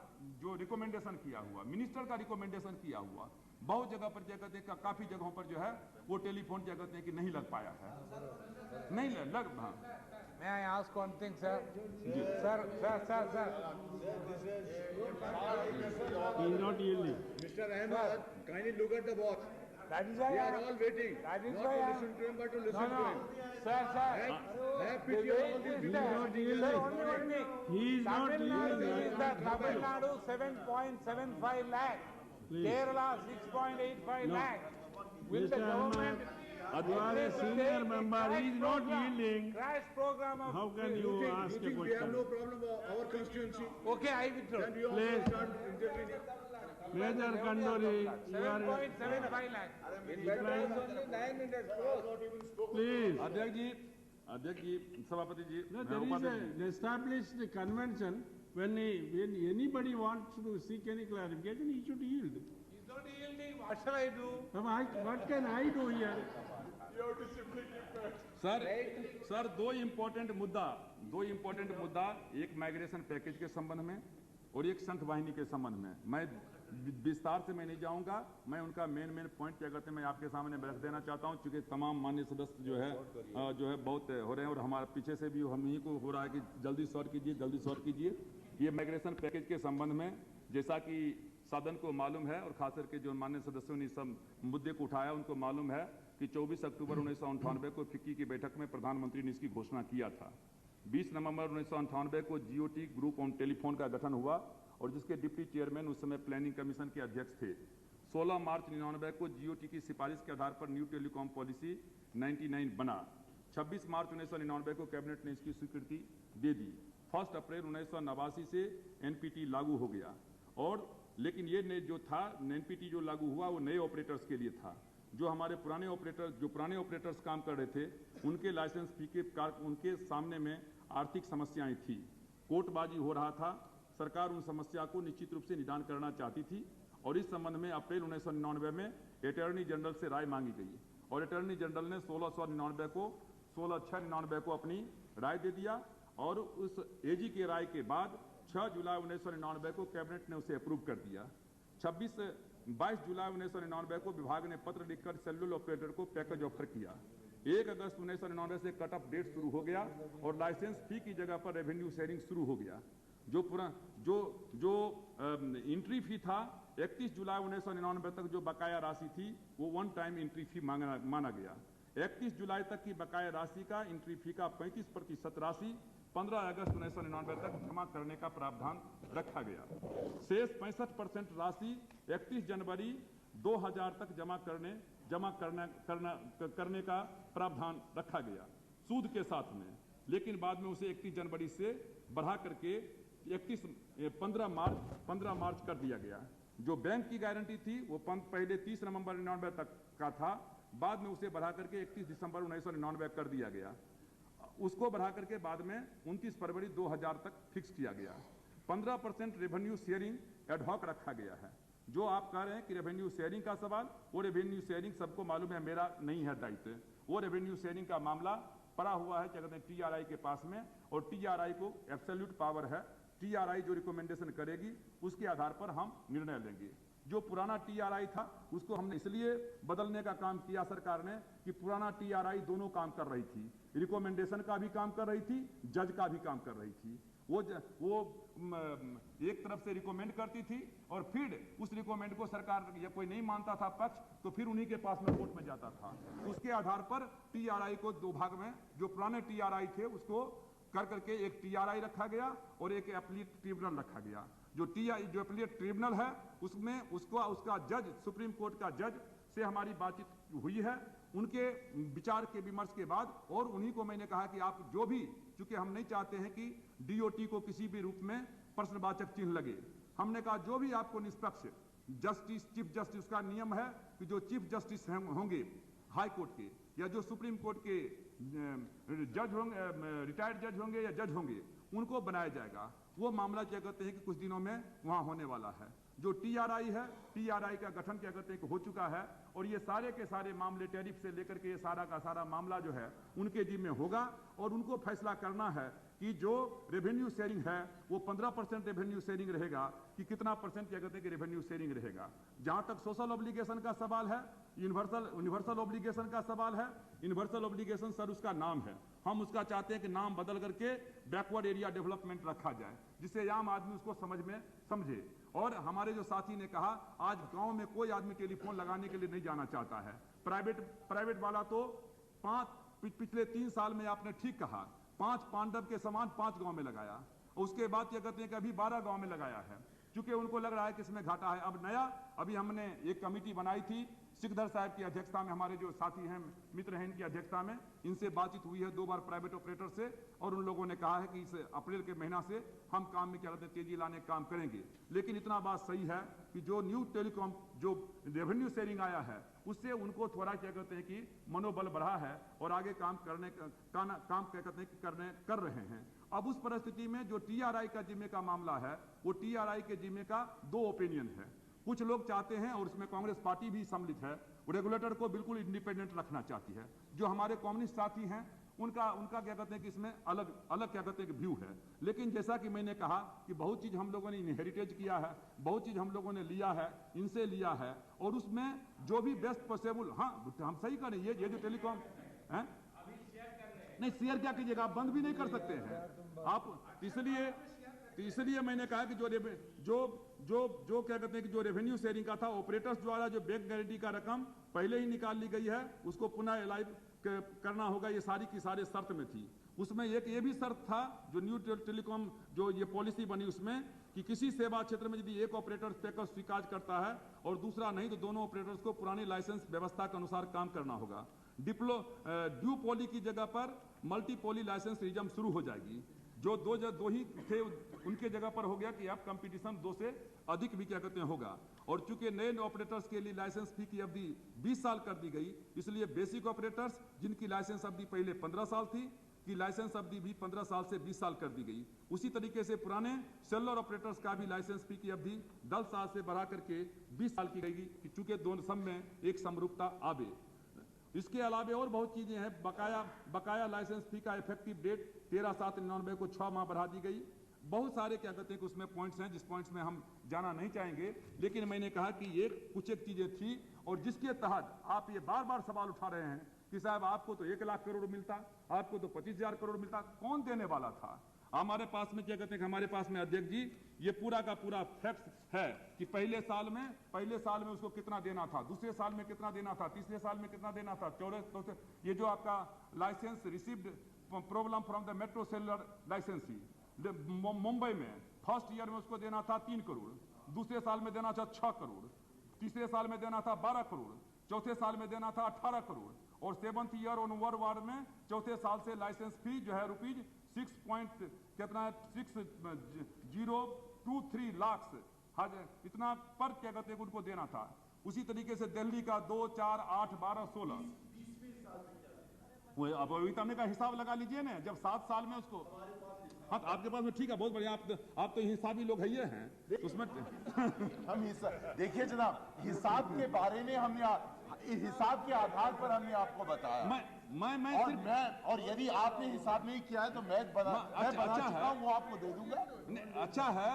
जो रिकमेंडेशन किया हुआ, मिनिस्टर का रिकमेंडेशन किया हुआ, बहुत जगह पर क्या कहते हैं काफी जगहों पर जो है वो टेलीफोन क्या कहते हैं कि नहीं लग पाया है, नहीं लग। हाँ, May I ask one thing, sir? Sir. He is not yielding. Mr. Ahmed, kindly look at the box. That is why We are all waiting. That is Not why to I am. listen to him, but to listen to him. Sir. Have pity on all these He is people. not yielding. Only one thing. He is not Tamil Nadu yielding. is that Tamil Nadu 7.75 lakh. Please. Kerala 6.85 No. lakh. Will the Mr. government? You are a senior member. He is not yielding. Crash program of. How can you ask You a think we have no question? problem with our constituency? Okay, I withdraw. Then we also Please. start intervening. Major Kandori, you are 7.75 lakh. please. अध्यक्ष जी, सभापति जी, No, there is an established convention when anybody wants to seek any clarification, he should yield. He's not yielding. What shall I do? What can I do here? Sir दो important मुद्दा, एक migration package के संबंध में और एक संत वाहिनी के संबंध में। मैं विस्तार से मैं नहीं जाऊंगा, मैं उनका मेन पॉइंट क्या कहते हैं मैं आपके सामने रख देना चाहता हूं, क्योंकि तमाम माननीय सदस्य जो है बहुत हो रहे हैं और हमारे पीछे से भी हम ही को हो रहा है कि जल्दी सॉल्व कीजिए। ये माइग्रेशन पैकेज के संबंध में जैसा कि सदन को मालूम है और खास करके जो माननीय सदस्यों ने सब मुद्दे को उठाया उनको मालूम है कि 24 अक्टूबर 1998 को फिक्की की बैठक में प्रधानमंत्री ने इसकी घोषणा किया था। 20 नवंबर 1998 को जीओटी ग्रुप ऑन टेलीफोन का गठन हुआ और जिसके डिप्टी चेयरमैन उस समय प्लानिंग कमीशन के अध्यक्ष थे। 16 मार्च 1999 को जीओटी की सिफारिश के आधार पर न्यू टेलीकॉम पॉलिसी 99 बना। 26 मार्च 1999 को कैबिनेट ने इसकी स्वीकृति दे दी। 1 अप्रैल 1989 से एनपीटी लागू हो गया और लेकिन ये जो था एनपीटी जो लागू हुआ वो नए ऑपरेटर्स के लिए था। जो हमारे पुराने ऑपरेटर्स काम कर रहे थे, उनके लाइसेंस फी के उनके सामने में आर्थिक समस्याएं थी, कोर्टबाजी हो रहा था। सरकार उन समस्या को निश्चित रूप से निदान करना चाहती थी और इस संबंध में अप्रैल 1999 में अटॉर्नी जनरल से राय मांगी गई और अटॉर्नी जनरल ने 16/6/99 को अपनी राय दे दिया और उस एजी के राय के बाद 6 जुलाई 1999 को कैबिनेट ने उसे अप्रूव कर दिया। 22 जुलाई 1999 को विभाग ने पत्र लिखकर सेलुलर ऑपरेटर को पैकेज ऑफर किया। 1 अगस्त 1999 से कट ऑफ डेट शुरू हो गया और लाइसेंस फी की जगह पर रेवेन्यू शेयरिंग शुरू हो गया। जो एंट्री फी था 31 जुलाई 1999 तक जो बकाया राशि थी वो वन टाइम एंट्री फी माना गया। 31 जुलाई तक की बकाया राशि का एंट्री फी का 35% राशि 15 अगस्त 1999 तक जमा करने का प्रावधान रखा गया। शेष 65% राशि 31 जनवरी 2000 तक जमा करने का प्रावधान रखा गया सूद के साथ में, लेकिन बाद में उसे 31 जनवरी से बढ़ा करके 15 मार्च कर दिया गया। जो बैंक की गारंटी थी वो पहले 30 नवंबर 1999 तक का था, बाद में उसे बढ़ा करके 31 दिसंबर 1999 कर दिया गया। उसको बढ़ा करके बाद में 29 फरवरी 2000 तक फिक्स किया गया। 15% रेवेन्यू शेयरिंग एडहॉक रखा गया है। जो आप कह रहे हैं कि रेवेन्यू शेयरिंग का सवाल, वो रेवेन्यू शेयरिंग सबको मालूम है मेरा नहीं है दायित्व। वो रेवेन्यू शेयरिंग का मामला पड़ा हुआ है क्या कहते हैं टीआरआई के पास में, और टीआरआई को एब्सोल्यूट पावर है। टीआरआई जो रिकमेंडेशन करेगी उसके आधार पर हम निर्णय लेंगे। जो पुराना टीआरआई था उसको हमने इसलिए बदलने का काम किया सरकार ने कि पुराना टीआरआई दोनों काम कर रही थी, रिकमेंडेशन का भी काम कर रही थी, जज का भी काम कर रही थी। वो एक तरफ से रिकमेंड करती थी और फिर उस रिकमेंड को सरकार या कोई नहीं मानता था पक्ष तो फिर उन्हीं के पास में कोर्ट में जाता था। उसके आधार पर टीआरआई को दो भाग में, जो पुराने टीआरआई थे उसको कर करके एक टीआरआई रखा गया और एक अपीलेट ट्रिब्यूनल रखा गया। जो अपीलेट ट्रिब्यूनल है उसमें उसका जज, सुप्रीम कोर्ट का जज से हमारी बातचीत हुई है। उनके विचार के विमर्श के बाद और उन्हीं को मैंने कहा कि आप जो भी, चूंकि हम नहीं चाहते हैं कि डीओटी को किसी भी रूप में प्रश्नवाचक चिन्ह लगे, हमने कहा जो भी आपको निष्पक्ष जस्टिस, चीफ जस्टिस का नियम है कि जो चीफ जस्टिस होंगे हाई कोर्ट के या जो सुप्रीम कोर्ट के जज होंगे, रिटायर्ड जज होंगे या जज होंगे, उनको बनाया जाएगा। वो मामला क्या कहते हैं कि कुछ दिनों में वहां होने वाला है। जो टीआरआई है, टीआरआई का गठन क्या कहते हैं कि हो चुका है और ये सारे के सारे मामले टैरिफ से लेकर के ये सारा का सारा मामला जो है उनके जिम्मे होगा और उनको फैसला करना है कि जो रेवेन्यू शेयरिंग है वो 15% रेवेन्यू शेयरिंग रहेगा कि कितना परसेंट क्या कहते हैं कि रेवेन्यू शेयरिंग रहेगा। जहां तक सोशल ऑब्लिगेशन का सवाल है, यूनिवर्सल ऑब्लिगेशन का सवाल है, यूनिवर्सल ऑब्लिगेशन सर उसका नाम है, हम उसका चाहते हैं कि नाम बदल करके बैकवर्ड एरिया डेवलपमेंट रखा जाए जिससे आम आदमी उसको समझे। और हमारे जो साथी ने कहा आज गांव में कोई आदमी टेलीफोन लगाने के लिए नहीं जाना चाहता है। प्राइवेट वाला तो पिछले 3 साल में आपने ठीक कहा 5 पांडव के समान 5 गांव में लगाया, उसके बाद क्या कहते हैं कि अभी 12 गांव में लगाया है, क्योंकि उनको लग रहा है कि इसमें घाटा है। अब नया अभी हमने एक कमेटी बनाई थी सिकदर साहब की अध्यक्षता में, हमारे जो साथी हैं मित्र हैं इनकी अध्यक्षता में, इनसे बातचीत हुई है 2 बार प्राइवेट ऑपरेटर से और उन लोगों ने कहा है कि इस अप्रैल के महीना से हम काम में क्या कहते हैं तेजी लाने का काम करेंगे। लेकिन इतना बात सही है कि जो न्यू टेलीकॉम जो रेवेन्यू शेयरिंग आया है उससे उनको थोड़ा क्या कहते हैं कि मनोबल बढ़ा है और आगे काम करने का काम क्या कहते हैं कि कर रहे हैं। अब उस परिस्थिति में जो टीआरआई का जिम्मे का मामला है वो टीआरआई के जिम्मे का 2 ओपिनियन है। कुछ लोग चाहते हैं और उसमें कांग्रेस पार्टी भी सम्मिलित है, रेगुलेटर को बिल्कुल इंडिपेंडेंट रखना चाहती है। जो हमारे कम्युनिस्ट साथी हैं उनका क्या कहते हैं कि इसमें अलग क्या कहते हैं कि व्यू है। लेकिन जैसा कि मैंने कहा कि बहुत चीज हम लोगों ने इनहेरिटेज किया है, बहुत चीज हम लोगों ने लिया है, इनसे लिया है और उसमें जो भी बेस्ट पॉसिबल, हाँ हम सही करें, ये जो टेलीकॉम है नहीं शेयर क्या कीजिएगा, आप बंद भी नहीं कर सकते हैं आप। इसलिए मैंने कहा कि जो क्या कहते हैं कि जो रेवेन्यू शेयरिंग का था ऑपरेटर्स द्वारा जो बैंक गारंटी का रकम पहले ही निकाल ली गई है उसको पुनः अलाइव करना होगा, ये सारी की सारे शर्त में थी। उसमें एक ये भी शर्त था जो न्यू टेलीकॉम जो ये पॉलिसी बनी उसमें कि किसी सेवा क्षेत्र में यदि एक ऑपरेटर पैकेज स्वीकार करता है और दूसरा नहीं तो दोनों ऑपरेटर्स को पुरानी लाइसेंस व्यवस्था के अनुसार काम करना होगा। ड्यू पॉली की जगह पर मल्टी पॉली लाइसेंस रिजम शुरू हो जाएगी। जो दो ही थे उनके जगह पर हो गया कि अब कंपटीशन 2 से अधिक भी क्या कहते हैं होगा। और चूंकि नए ऑपरेटर्स के लिए लाइसेंस फी की अवधि 20 साल कर दी गई, इसलिए बेसिक ऑपरेटर्स जिनकी लाइसेंस अवधि पहले 15 साल थी की लाइसेंस अवधि भी 15 साल से 20 साल कर दी गई। उसी तरीके से पुराने सेलुलर ऑपरेटर्स का भी लाइसेंस फी की अवधि 10 साल से बढ़ा करके 20 साल की गई कि चूंकि दोनों सब में एक समरूपता आवे। इसके अलावे और बहुत चीजें हैं। बकाया लाइसेंस फी का इफेक्टिव डेट 13/7/99 को 6 माह बढ़ा दी गई। बहुत सारे क्या कहते हैं कि उसमें पॉइंट्स हैं जिस पॉइंट्स में हम जाना नहीं चाहेंगे, लेकिन मैंने कहा कि ये कुछ एक चीजें थी और जिसके तहत आप ये बार बार सवाल उठा रहे हैं कि साहब आपको तो 1 लाख करोड़ मिलता, आपको तो 25,000 करोड़ मिलता, कौन देने वाला था? हमारे पास में क्या कहते हैं कि हमारे पास में अध्यक्ष जी ये पूरा का पूरा फैक्ट है कि पहले साल में उसको कितना देना था, दूसरे साल में कितना देना था, तीसरे साल में कितना देना था, चौथे ये जो आपका licence received problem from the metro cellular licensee Mumbai में फर्स्ट ईयर में उसको देना था 3 करोड़, दूसरे साल में देना था 6 करोड़, तीसरे साल में देना था 12 करोड़, चौथे साल में देना था 18 करोड़ और 7th ईयर ऑनवर्ड में चौथे साल से लाइसेंस फी जो है रुपीज 6.023 लाख इतना पर क्या कहते हैं उनको देना था। उसी तरीके से दिल्ली का 2, 4, 8, 12, 16 अब का हिसाब लगा लीजिए ना, जब 7 साल में उसको हाँ तो आपके पास में ठीक है, बहुत बढ़िया, आप तो हिसाबी लोग है ये हैं उसमें हम देखिए जनाब, हिसाब के बारे में हमने हिसाब के आधार पर हमने आपको बताया। और यदि आपने हिसाब नहीं किया है तो मैं बना चुका हूं, वो आपको दे दूंगा। अच्छा है,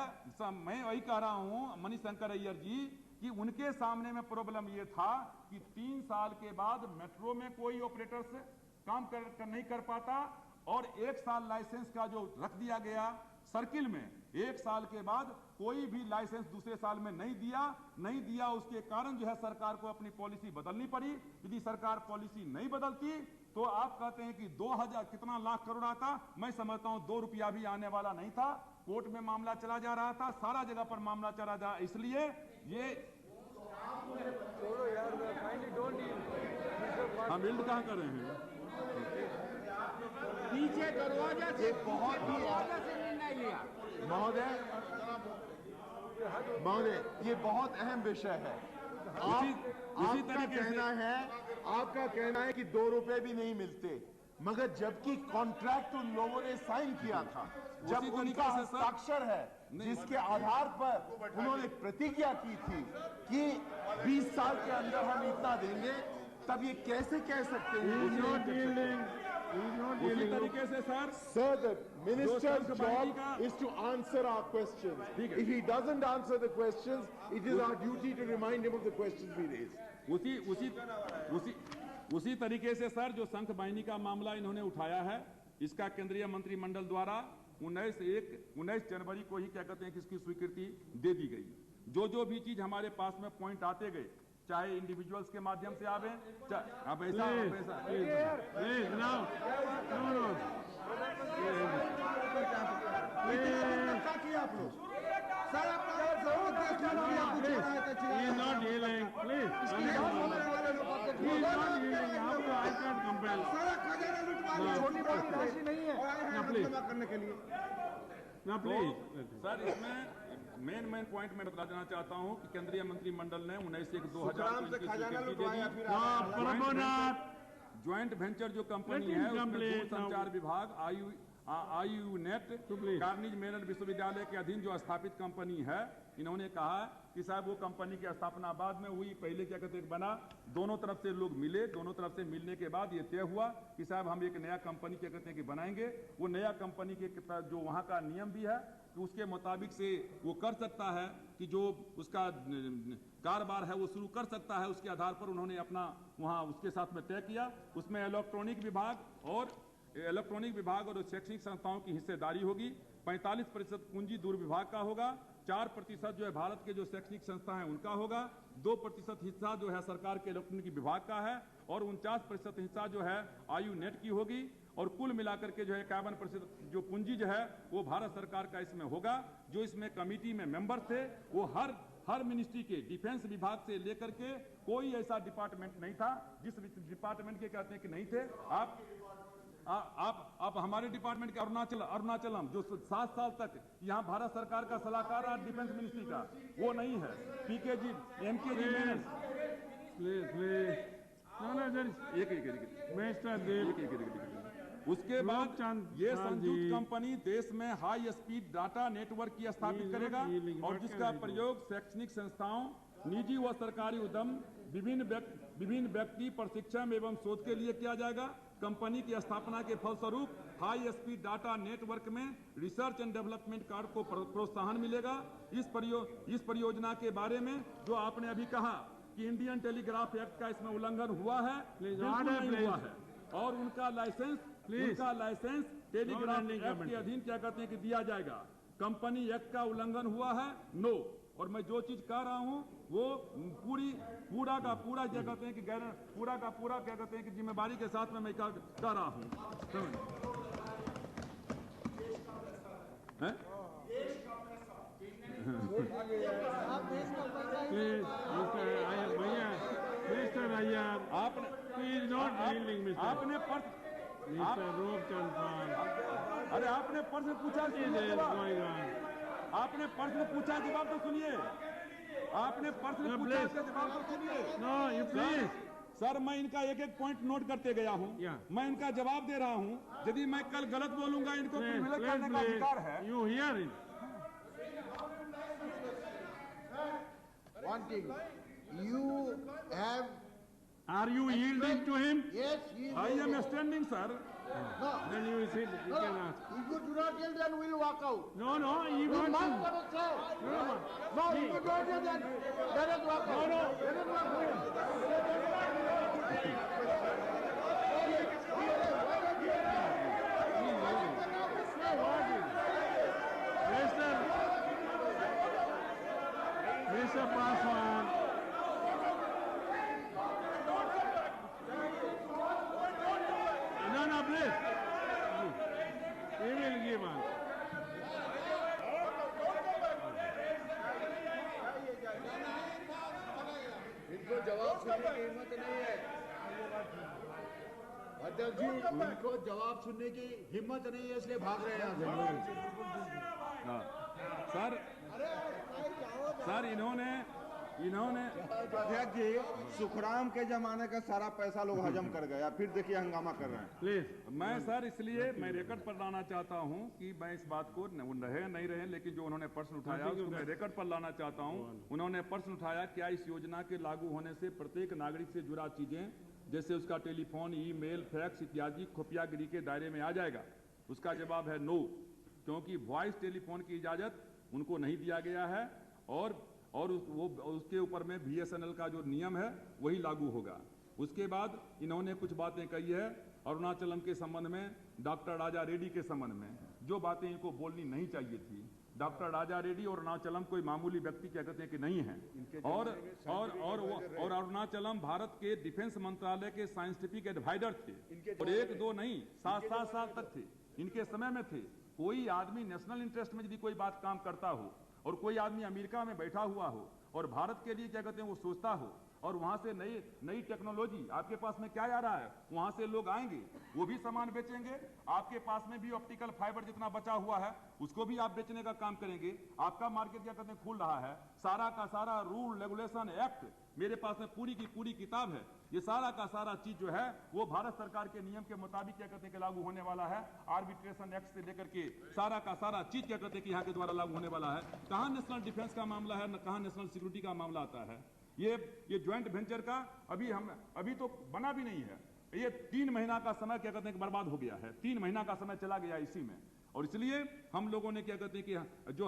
मैं वही कह रहा हूं मणिशंकर अय्यर जी कि उनके सामने में प्रॉब्लम ये था कि 3 साल के बाद मेट्रो में कोई ऑपरेटर से काम नहीं कर पाता और 1 साल लाइसेंस का जो रख दिया गया सर्किल में, 1 साल के बाद कोई भी लाइसेंस दूसरे साल में नहीं दिया। उसके कारण जो है सरकार को अपनी पॉलिसी बदलनी पड़ी। यदि सरकार पॉलिसी नहीं बदलती तो आप कहते हैं कि 2000 कितना लाख करोड़ आता, मैं समझता हूं 2 रुपया भी आने वाला नहीं था। कोर्ट में मामला चला जा रहा था, सारा जगह पर मामला चला जा, इसलिए ये हम बिल्ड कहां कर रहे हैं पीछे दरवाजा से बहुत ही निर्णय लिया। महोदय ये बहुत अहम विषय है। आपका कहना है कि 2 रुपए भी नहीं मिलते, मगर जबकि कॉन्ट्रैक्ट उन लोगों ने साइन किया था, जब उनका हस्ताक्षर है जिसके आधार पर उन्होंने प्रतिज्ञा की थी कि 20 साल के अंदर हम इतना देंगे, तब ये कैसे कह सकते हैं? उसी तरीके से Sir, the minister's job is to answer our questions. If he doesn't answer the questions, it is our duty to remind him of the questions we raised. उसी तरीके से सर जो संघ बाहिनी का मामला इन्होंने उठाया है, इसका केंद्रीय मंत्रिमंडल द्वारा 19 जनवरी को ही क्या कहते हैं कि इसकी स्वीकृति दे दी गई। जो भी चीज हमारे पास में पॉइंट आते गए, चाहे इंडिविजुअल्स के माध्यम से आवे, अब ऐसा सर इसमें मेन पॉइंट मैं बता देना चाहता हूं कि केंद्रीय मंत्रिमंडल ने 19/1/2000 ज्वाइंट वेंचर जो कंपनी है उसमें दूरसंचार विभाग आईयू नेट कार्निज मेलन विश्वविद्यालय के अधीन जो स्थापित कंपनी है, इन्होंने कहा कि साहब वो कंपनी की स्थापना बाद में हुई, पहले क्या कहते हैं बना, दोनों तरफ से लोग मिले, दोनों तरफ से मिलने के बाद ये तय हुआ कि साहब हम एक नया कंपनी क्या कहते हैं कि बनाएंगे। वो नया कंपनी के जो वहाँ का नियम भी है कि उसके मुताबिक से वो कर सकता है कि जो उसका कारोबार है वो शुरू कर सकता है। उसके आधार पर उन्होंने अपना वहाँ उसके साथ में तय किया। उसमें इलेक्ट्रॉनिक विभाग और शैक्षणिक संस्थाओं की हिस्सेदारी होगी। 45% पूंजी दूर विभाग का होगा, 4% जो है भारत के जो शैक्षणिक संस्था हैं उनका होगा, 2% हिस्सा जो है सरकार के इलेक्ट्रॉनिक विभाग का है और 49% हिस्सा जो है आयु नेट की होगी। और कुल मिलाकर के जो है 51% जो पूंजी जो है वो भारत सरकार का इसमें होगा। जो इसमें कमेटी में मेंबर थे वो हर मिनिस्ट्री के, डिफेंस विभाग से लेकर के कोई ऐसा डिपार्टमेंट नहीं था जिस डिपार्टमेंट के कहते हैं कि नहीं थे। आप आप हमारे डिपार्टमेंट के अरुणाचलम जो 7 साल तक यहाँ भारत सरकार का सलाहकार रहा डिफेंस मिनिस्ट्री का, वो नहीं है। पीकेजी एमकेजी उसके बाद ये संयुक्त कंपनी देश में हाई स्पीड डाटा नेटवर्क की स्थापित करेगा और जिसका प्रयोग शैक्षणिक संस्थाओं, निजी व सरकारी उद्यम, विभिन्न व्यक्ति प्रशिक्षण एवं शोध के लिए किया जाएगा। कंपनी की स्थापना के फलस्वरूप हाई स्पीड डाटा नेटवर्क में रिसर्च एंड डेवलपमेंट कार्य को प्रोत्साहन मिलेगा। इस परियोजना के बारे में जो आपने अभी कहा कि इंडियन टेलीग्राफ एक्ट का इसमें उल्लंघन हुआ है, बिल्कुल नहीं हुआ है। और उनका लाइसेंस टेलीग्राफ एक्ट के अधीन क्या कहते हैं कि दिया जाएगा। कंपनी एक्ट का उल्लंघन हुआ है, नो। और मैं जो चीज कह रहा हूं वो पूरा का पूरा क्या कहते हैं कि पूरा का पूरा क्या कहते हैं कि जिम्मेदारी के साथ में मैं कर रहा हूं। आपने प्रश्न पूछा, आपने प्रश्न पूछा, जवाब तो सुनिए। आपने प्रश्न पूछा, जवाब तो सुनिए। सर मैं इनका एक एक पॉइंट नोट करते गया हूं, मैं इनका जवाब दे रहा हूं। यदि मैं कल गलत बोलूंगा इनको प्रिविलेज करने का अधिकार है। You hear it? One thing, you have. Are you yielding to him? Yes, he is. I am standing, sir. No. Then you sit. You can ask. If you do not yield, then we'll walk out. No, he You wants must to. have a say. No, if you don't yield, then let us walk out. Let us walk out. Mr. Paswan. No, please. He will give us. इनको जवाब सुनने की हिम्मत नहीं है। अध्यक्ष जी, इनको जवाब सुनने की हिम्मत नहीं है, इसलिए भाग रहे हैं यहाँ से। सर इन्होंने अध्यक्ष जी, सुखराम के जमाने का सारा पैसा लोग हजम कर गया, फिर देखिए हंगामा कर रहे हैं। Please. मैं सर इसलिए मैं रिकॉर्ड पर लाना चाहता हूं कि मैं इस बात को रहे नहीं रहे, लेकिन जो उन्होंने प्रश्न उठाया उसको मैं रिकॉर्ड पर लाना चाहता हूं। उन्होंने प्रश्न उठाया क्या इस योजना के लागू होने से प्रत्येक नागरिक से जुड़ा चीजें जैसे उसका टेलीफोन, ईमेल, फैक्स इत्यादि खुफियागिरी के दायरे में आ जाएगा। उसका जवाब है नो, क्योंकि वॉइस टेलीफोन की इजाजत उनको नहीं दिया गया है और उसके ऊपर में BSNL का जो नियम है वही लागू होगा। उसके बाद इन्होंने कुछ बातें कही है अरुणाचलम के संबंध में, डॉक्टर राजा रेड्डी के संबंध में, जो बातें इनको बोलनी नहीं चाहिए थी। डॉक्टर राजा रेड्डी और अरुणाचलम कोई मामूली व्यक्ति क्या कहते हैं कि नहीं है। और अरुणाचलम भारत के डिफेंस मंत्रालय के साइंटिफिक एडवाइजर थे और 1-2 नहीं 7 साल तक थे, इनके समय में थे। कोई आदमी नेशनल इंटरेस्ट में यदि कोई बात काम करता हो और कोई आदमी अमेरिका में बैठा हुआ हो और भारत के लिए क्या कहते हैं वो सोचता हो और वहां से नई टेक्नोलॉजी आपके पास में क्या आ रहा है, वहां से लोग आएंगे, वो भी सामान बेचेंगे। आपके पास में भी ऑप्टिकल फाइबर जितना बचा हुआ है उसको भी आप बेचने का काम करेंगे। आपका मार्केट क्या कहते हैं खुल रहा है। सारा का सारा रूल रेगुलेशन एक्ट मेरे पास में पूरी की पूरी किताब है। ये सारा का सारा चीज जो है वो भारत सरकार के नियम के मुताबिक क्या कहते हैं कि लागू होने वाला है। आर्बिट्रेशन एक्ट से लेकर के सारा का सारा चीज क्या कहते हैं कि यहाँ के द्वारा लागू होने वाला है। कहाँ नेशनल डिफेंस का मामला है, कहाँ नेशनल सिक्योरिटी का मामला आता है। ये ज्वाइंट वेंचर का अभी तो बना भी नहीं है। ये 3 महीना का समय क्या कहते हैं कि बर्बाद हो गया है। 3 महीना का समय चला गया इसी में, और इसलिए हम लोगों ने क्या कहते हैं कि जो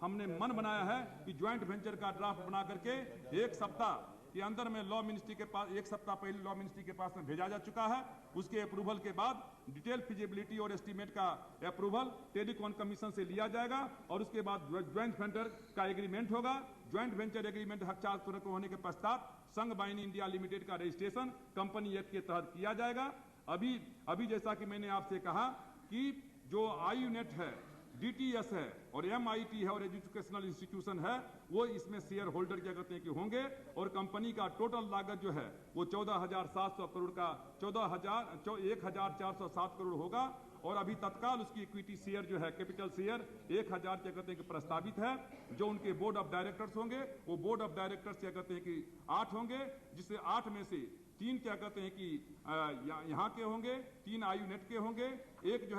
हमने मन बनाया है कि ज्वाइंट वेंचर का ड्राफ्ट बना करके 1 सप्ताह के अंदर में लॉ मिनिस्ट्री के पास 1 सप्ताह पहले लॉ मिनिस्ट्री के पास में भेजा जा चुका है। उसके अप्रूवल के बाद डिटेल फिजिबिलिटी और एस्टीमेट का अप्रूवल टेलीकॉम कमीशन से लिया जाएगा और उसके बाद ज्वाइंट वेंचर का एग्रीमेंट होगा। ज्वाइंट वेंचर एग्रीमेंट हस्ताक्षर होने के पश्चात संघ बाइन इंडिया लिमिटेड का रजिस्ट्रेशन कंपनी एक्ट के तहत किया जाएगा। अभी जैसा कि मैंने आपसे कहा कि जो IUNET है, DTS है और MIT है और एजुकेशनल इंस्टीट्यूशन है, वो इसमें शेयर होल्डर क्या कहते हैं कि होंगे। और कंपनी का टोटल लागत जो है वो 14,700 करोड़ का 1,407 करोड़ होगा। और अभी तत्काल उसकी इक्विटी शेयर जो है, कैपिटल शेयर 1,000 क्या कहते हैं कि प्रस्तावित है। जो उनके बोर्ड ऑफ डायरेक्टर्स होंगे वो बोर्ड ऑफ डायरेक्टर्स क्या कहते हैं कि 8 होंगे, जिससे 8 में से 3 क्या कहते हैं कि यहाँ के होंगे, 3 आयु नेट के होंगे, एक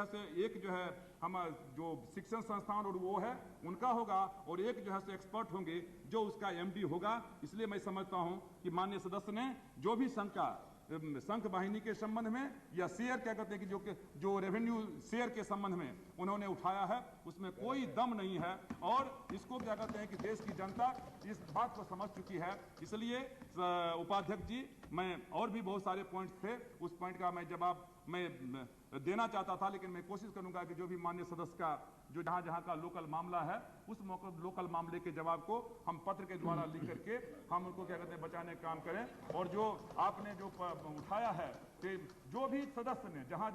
जो है हम जो शिक्षण संस्थान और वो है उनका होगा, और एक जो है एक्सपर्ट होंगे जो उसका MD होगा। इसलिए मैं समझता हूँ कि माननीय सदस्य ने जो भी शंका संघ वाहिनी के संबंध में या शेयर क्या कहते हैं कि जो रेवेन्यू शेयर के संबंध में उन्होंने उठाया है उसमें कोई दम नहीं है। और इसको क्या कहते हैं कि देश की जनता इस बात को समझ चुकी है। इसलिए उपाध्यक्ष जी, मैं और भी बहुत सारे पॉइंट्स थे, उस पॉइंट का मैं जवाब मैं देना चाहता था, लेकिन मैं कोशिश करूंगा कि जो भी माननीय सदस्य का जो जहां का लोकल मामला है उस लोकल मामले के जवाब को हम पत्र के द्वारा लिख करके हम उनको क्या कहते हैं बचाने का काम करें। और जो आपने जो उठाया है कि जो भी सदस्य ने जहां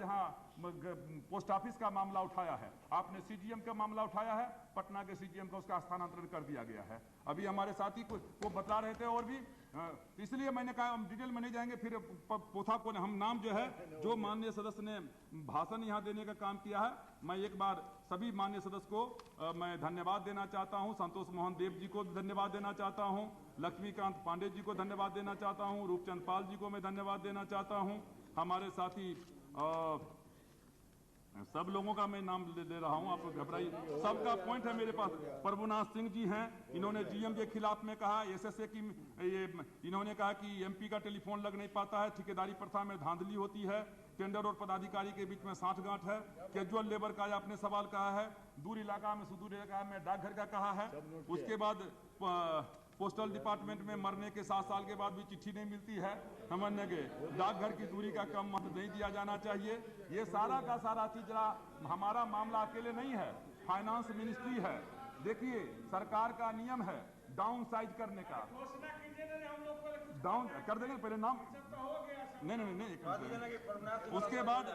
पोस्ट ऑफिस का मामला उठाया है, आपने CGM का मामला उठाया है, पटना के CGM का उसका स्थानांतरण कर दिया गया है। अभी हमारे साथी को बता रहे थे और भी, इसलिए मैंने कहा हम डिटेल में नहीं जाएंगे। फिर पोथा को हम नाम जो है जो माननीय सदस्य ने भाषण यहाँ देने का काम किया है, मैं एक बार सभी माननीय सदस्य को मैं धन्यवाद देना चाहता हूँ। संतोष मोहन देव जी को धन्यवाद देना चाहता हूँ, लक्ष्मीकांत पांडे जी को धन्यवाद देना चाहता हूँ, रूपचंद पाल जी को मैं धन्यवाद देना चाहता हूँ। हमारे साथी सब लोगों का मैं नाम ले रहा हूं, आप घबराइए, सबका पॉइंट है मेरे पास। प्रभुनाथ सिंह जी हैं, इन्होंने GM के खिलाफ में कहा, SSA की ये इन्होंने कहा कि MP का टेलीफोन लग नहीं पाता है, ठेकेदारी प्रथा में धांधली होती है, टेंडर और पदाधिकारी के बीच में साठगांठ है, कैजुअल लेबर का आपने सवाल कहा है, दूर इलाका में सुदूर इलाका में डाकघर का कहा है। उसके बाद पोस्टल डिपार्टमेंट में मरने के 7 साल के बाद भी चिट्ठी नहीं मिलती है, समझने के डाकघर की दूरी का कम महत्व नहीं दिया जाना चाहिए। ये सारा का सारा चीज हमारा मामला अकेले नहीं है, फाइनेंस मिनिस्ट्री है। देखिए सरकार का नियम है डाउन साइज करने का, डाउन कर देंगे पहले नाम नहीं। उसके बाद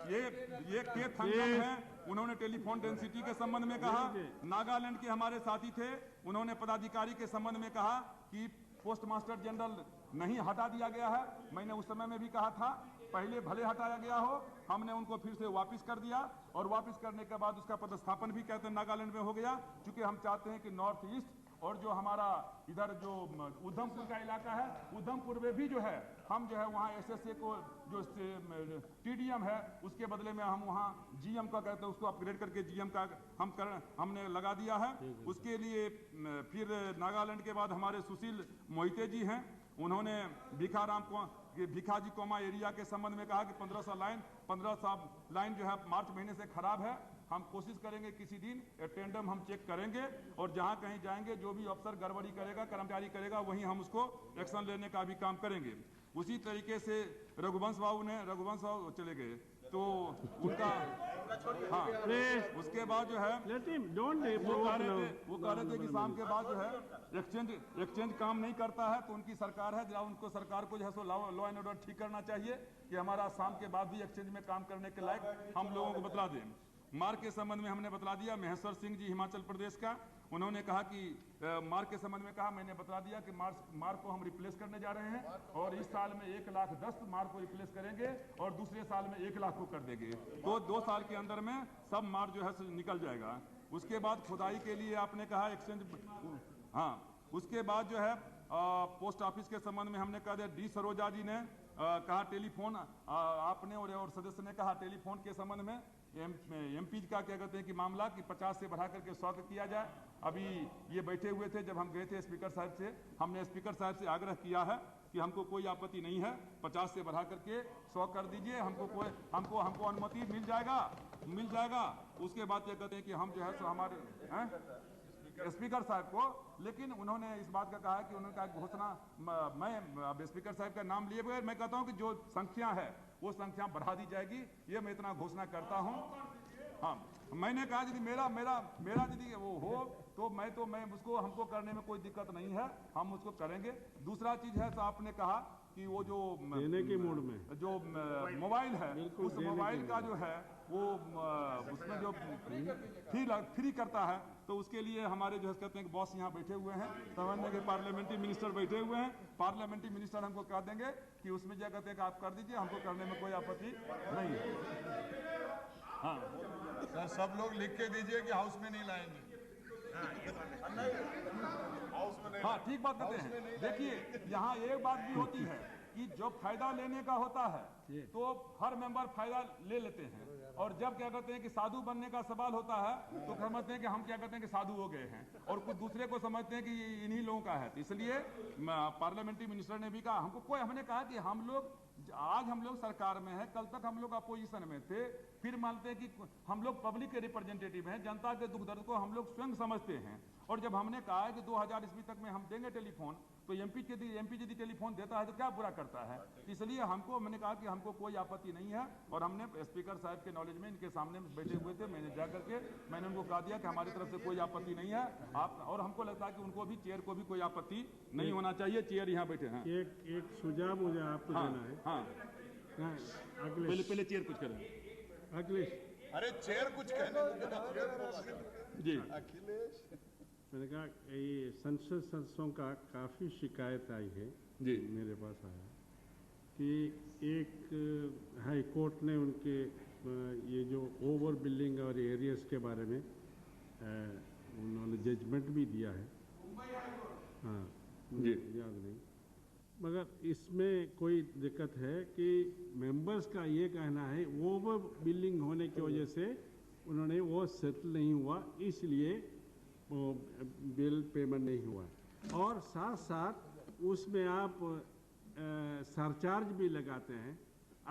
ये के थंगन है, उन्होंने टेलीफोन डेंसिटी के संबंध में कहा। नागालैंड के हमारे साथी थे, उन्होंने पदाधिकारी के संबंध में कहा कि पोस्ट मास्टर जनरल नहीं हटा दिया गया है। मैंने उस समय में भी कहा था पहले भले हटाया गया हो, हमने उनको फिर से वापस कर दिया और वापस करने के बाद उसका पदस्थापन भी कहते हैं नागालैंड में हो गया, क्योंकि हम चाहते हैं कि नॉर्थ ईस्ट और जो हमारा इधर जो उधमपुर का इलाका है, उधमपुर में भी जो है हम जो है वहाँ SSA को जो TDM है उसके बदले में हम वहाँ GM का कहते हैं उसको अपग्रेड करके GM का हमने लगा दिया है। उसके लिए फिर नागालैंड के बाद हमारे सुशील मोहिते जी हैं, उन्होंने भिखाजी कोमा एरिया के संबंध में कहा कि 1500 लाइन जो है मार्च महीने से खराब है। हम कोशिश करेंगे किसी दिन एटेंडम हम चेक करेंगे और जहां कहीं जाएंगे जो भी अफसर गड़बड़ी करेगा, कर्मचारी करेगा, वहीं हम उसको एक्शन लेने का भी काम करेंगे। उसी तरीके से रघुवंश बाबू चले गए तो उनका हाँ, उसके बाद जो है वो कह रहे थे कि शाम के बाद जो है एक्सचेंज काम नहीं करता है, तो उनकी सरकार है, जरा उनको सरकार को जो है सो लॉ एंड ऑर्डर ठीक करना चाहिए कि हमारा शाम के बाद भी एक्सचेंज में काम करने के लायक हम लोगों को बतला दें। मार्ग के संबंध में हमने बतला दिया, महेश्वर सिंह जी हिमाचल प्रदेश का, उन्होंने कहा कि मार्ग के संबंध में कहा, मैंने बता दिया कि मार्ग को हम रिप्लेस करने जा रहे हैं और इस साल में 1,10,000 मार्ग को रिप्लेस करेंगे और दूसरे साल में 1,00,000 को कर देंगे, तो 2 साल के अंदर में सब मार्ग जो है निकल जाएगा। उसके बाद खुदाई के लिए आपने कहा एक्सचेंज, हाँ, उसके बाद जो है पोस्ट ऑफिस के संबंध में हमने कहा D सरोजा जी ने कहा टेलीफोन, आपने और सदस्य ने कहा टेलीफोन के संबंध में MP का क्या कहते हैं कि मामला कि 50 से बढ़ा करके 100 किया जाए। अभी ये बैठे हुए थे, जब हम गए थे स्पीकर साहब से, हमने स्पीकर साहब से आग्रह किया है कि हमको कोई आपत्ति नहीं है, 50 से बढ़ा करके 100 कर दीजिए, हमको अनुमति मिल जाएगा। उसके बाद क्या कहते हैं कि हम जो है सो हमारे स्पीकर साहब को, लेकिन उन्होंने इस बात का कहा कि उन्होंने कहा घोषणा, मैं अब स्पीकर साहब का नाम लिए बगैर मैं कहता हूं कि जो संख्या है वो संख्या बढ़ा दी जाएगी, ये मैं इतना घोषणा करता हूं। हाँ, मैंने कहा यदि मेरा यदि वो हो तो मैं उसको हमको करने में कोई दिक्कत नहीं है, हम उसको करेंगे। दूसरा चीज है तो आपने कहा कि वो जो देने के मूड में जो मोबाइल है बिल्कुल उस देने मोबाइल के का जो है वो उसमें जो फ्री करता है, तो उसके लिए हमारे जो है कहते हैं कि बॉस यहाँ बैठे हुए हैं, समझने के पार्लियामेंट्री मिनिस्टर बैठे हुए हैं। पार्लियामेंट्री मिनिस्टर हमको कह देंगे कि उसमें क्या कहते हैं कि आप कर दीजिए, हमको करने में कोई आपत्ति नहीं है। हाँ सर, सब लोग लिख के दीजिए कि हाउस में नहीं लाएंगे। हाँ ठीक बात कहते हैं। देखिए यहाँ एक बात भी होती है कि जो फायदा लेने का होता है तो हर मेंबर फायदा ले लेते हैं, और जब क्या कहते हैं कि साधु बनने का सवाल होता है तो समझते हैं कि हम क्या कहते हैं कि साधु हो गए हैं, और कुछ दूसरे को समझते हैं कि इन्हीं लोगों का है। तो इसलिए पार्लियामेंट्री मिनिस्टर ने भी कहा हमको, हमने कहा कि हम लोग आज हम लोग सरकार में है, कल तक हम लोग अपोजिशन में थे, फिर मानते हैं कि हम लोग पब्लिक के रिप्रेजेंटेटिव हैं, जनता के दुख दर्द को हम लोग स्वयं समझते हैं। और जब हमने कहा है कि 2000 ईस्वी तक में हम देंगे टेलीफोन, तो एमपी यदि टेलीफोन देता है तो क्या बुरा करता है। इसलिए हमने कहा कि हमको कोई आपत्ति नहीं है, और हमने स्पीकर साहब के नॉलेज में इनके सामने बैठे हुए थे, मैंने जा करके मैंने उनको कहा दिया कि हमारी तरफ से कोई आपत्ति नहीं है आप, और हमको लगता है कि उनको भी चेयर को भी कोई आपत्ति नहीं होना चाहिए। चेयर यहाँ बैठे हैं। एक सुझाव मुझे आपको देना है। हाँ अखिलेश, पहले चेयर कुछ करें। अखिलेश, अरे चेयर कुछ कहने जी अखिलेश, मैंने कहा ये संसद सदस्यों का काफ़ी शिकायत आई है जी मेरे पास आया कि एक हाई कोर्ट ने उनके ये जो ओवर बिल्डिंग और एरियर्स के बारे में उन्होंने जजमेंट भी दिया है। हाँ जी याद नहीं, मगर इसमें कोई दिक्कत है कि मेंबर्स का ये कहना है ओवर बिल्डिंग होने की वजह से उन्होंने वो सेटल नहीं हुआ, इसलिए वो बिल पेमेंट नहीं हुआ, और साथ साथ उसमें आप सरचार्ज भी लगाते हैं।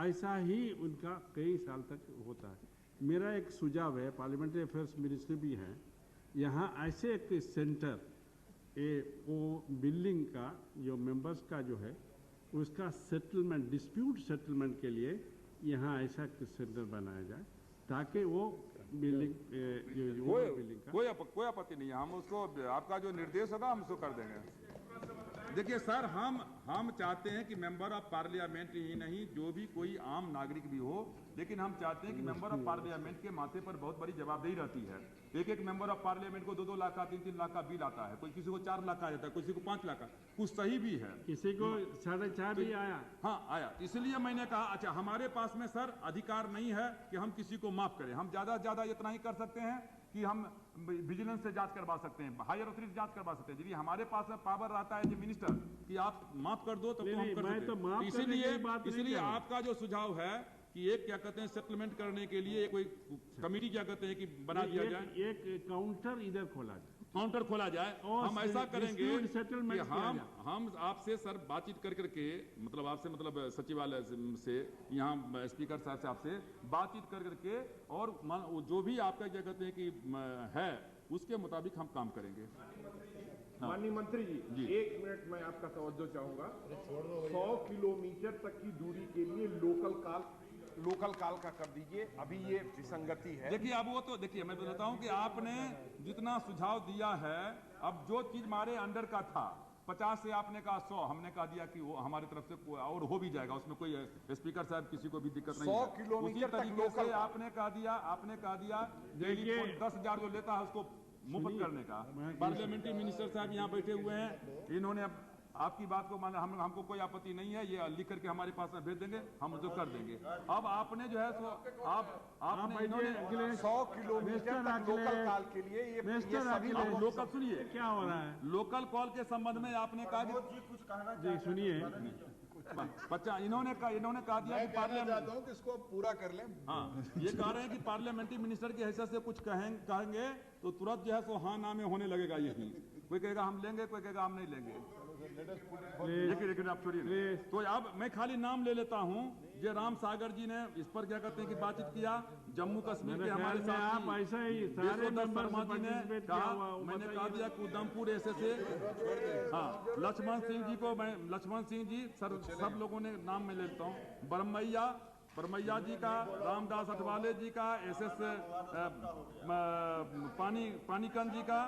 ऐसा ही उनका कई साल तक होता है। मेरा एक सुझाव है, पार्लियामेंट्री अफेयर्स मिनिस्ट्री भी है, यहाँ ऐसे एक सेंटर वो बिल्डिंग का जो मेंबर्स का जो है उसका सेटलमेंट, डिस्प्यूट सेटलमेंट के लिए यहाँ ऐसा सेंटर बनाया जाए ताकि वो बिल्डिंग बिल्डिंग का कोई आपत्ति नहीं है। हम उसको, आपका जो निर्देश होगा हम उसको कर देंगे। देखिए सर, हम चाहते हैं कि मेंबर ऑफ पार्लियामेंट ही नहीं, जो भी कोई आम नागरिक भी हो, लेकिन हम चाहते हैं कि मेंबर ऑफ पार्लियामेंट के माथे पर बहुत बड़ी जवाबदेही रहती है। एक मेंबर ऑफ पार्लियामेंट को 2-2 लाख का 3-3 लाख का बिल आता है, कोई किसी को 4 लाख का आ जाता है, किसी को 5 लाख का, कुछ सही भी है, किसी को 4.5 भी आया। हाँ आया। इसलिए मैंने कहा अच्छा हमारे पास में सर अधिकार नहीं है कि हम किसी को माफ करें। हम ज्यादा से ज्यादा इतना ही कर सकते हैं कि हम विजिलेंस से जांच करवा सकते हैं, हायर अथॉरिटी जांच करवा सकते हैं। यदि हमारे पास पावर रहता है मिनिस्टर कि आप माफ कर दो तो हम कर सकते हैं। इसलिए आपका जो सुझाव है कि एक क्या कहते हैं सेटलमेंट करने के लिए कोई कमेटी क्या कहते हैं कि बना दिया जाए, एक काउंटर इधर खोला जाए, काउंटर खोला जाए। हम ऐसा करेंगे सेटलमेंट कि हम आपसे सर बातचीत कर करके, मतलब आपसे मतलब सचिवालय से यहाँ स्पीकर साहब से आपसे बातचीत कर करके, और जो भी आपका क्या कहते हैं कि है उसके मुताबिक हम काम करेंगे। माननीय मंत्री जी 1 मिनट में आपका तवज्जो चाहूंगा। 100 किलोमीटर तक की दूरी के लिए लोकल काल का कर दीजिए, अभी ये विसंगति है। देखिए अब वो तो देखिए मैं बताता हूँ कि आपने जितना सुझाव दिया है, अब जो चीज हमारे अंडर का था 50 से आपने कहा 100, हमने कहा दिया कि वो हमारी तरफ से और हो भी जाएगा, उसमें कोई स्पीकर साहब किसी को भी दिक्कत नहीं है। 100 किलोमीटर तक लोकल आपने कह दिया टेलीफोन 10,000 जो लेता है उसको मुफ्त करने का। पार्लियामेंट्री मिनिस्टर साहब यहाँ बैठे हुए हैं, इन्होंने आपकी बात को माना, हमको कोई आपत्ति नहीं है, ये लिख करके हमारे पास में भेज देंगे, हम उसको कर देंगे। अब आपने जो है सो आपने इन्होंने 100 किलोमीटर तक लोकल कॉल के लिए ये सभी लोग लोकल सुनिए क्या हो रहा है। लोकल कॉल के संबंध में आपने कहा कि कुछ कहना जी सुनिए, इन्होंने कहा दिया कि पार्लियामेंट इसको पूरा कर लें। हाँ ये कह रहे हैं कि पार्लियामेंट्री मिनिस्टर की हैसियत से कुछ कहेंगे तो तुरंत जो है सो हाँ ना में होने लगेगा। यही कोई कहेगा हम लेंगे, कोई कहेगा हम नहीं लेंगे। लेकिन आप छोड़िए, तो अब मैं खाली नाम ले लेता हूँ। ये राम सागर जी ने इस पर क्या कहते हैं कि बातचीत किया, जम्मू कश्मीर के हमारे साथ आप ऐसा ही सारे शर्मा जी ने कहा, मैंने कहा दिया कि उधमपुर ऐसे से, हाँ लक्ष्मण सिंह जी को मैं, लक्ष्मण सिंह जी सर सब लोगों ने नाम मैं ले लेता हूँ, बरमैया परमैया जी का, रामदास अठवाले जी का, एसएस पानीकन जी का,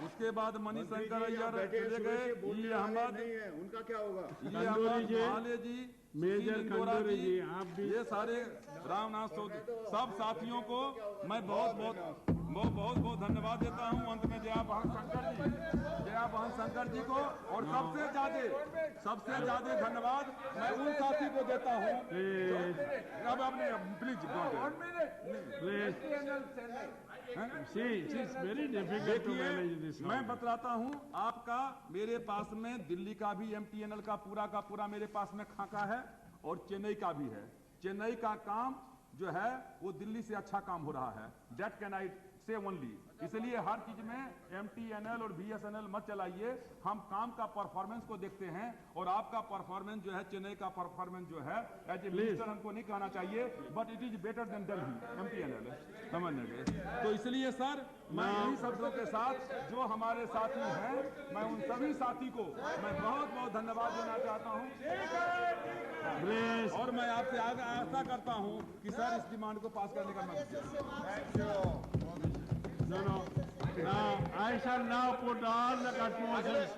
उसके बाद मणिशंकर अय्यर चले गए, ये अहमद, उनका क्या होगा? ये अहमद माले जी, मेजर सुशील इंदौरा खंडूरी जी, आप भी ये सारे रामनाथ चौधरी सब साथियों को मैं बहुत धन्यवाद देता हूं। अंत में जया बहन शंकर जी को, और सबसे ज्यादा धन्यवाद मैं उन साथी को देता हूं। अब आपने please very difficult to manage this. मैं बतलाता हूं आपका, मेरे पास में दिल्ली का भी MTNL का पूरा मेरे पास में खाका है, और चेन्नई का भी है। चेन्नई का काम जो है वो दिल्ली से अच्छा काम हो रहा है, दैट कैन आई से ओनली। इसलिए हर चीज में MTNL और BSNL मत चलाइए, हम काम का परफॉर्मेंस को देखते हैं, और आपका परफॉर्मेंस जो है, चेन्नई का परफॉर्मेंस जो है, एज ए मिनिस्टर हमको नहीं कहना चाहिए, but it is better than Delhi MTNL, समझने के। तो इसलिए सर, मैं इन्हीं शब्दों के साथ जो हमारे साथी हैं, मैं उन सभी साथी को मैं बहुत धन्यवाद देना चाहता हूं, और मैं आपसे आशा करता हूं कि सर इस डिमांड को पास करने का मौका। No. Now, I shall now put all the motions.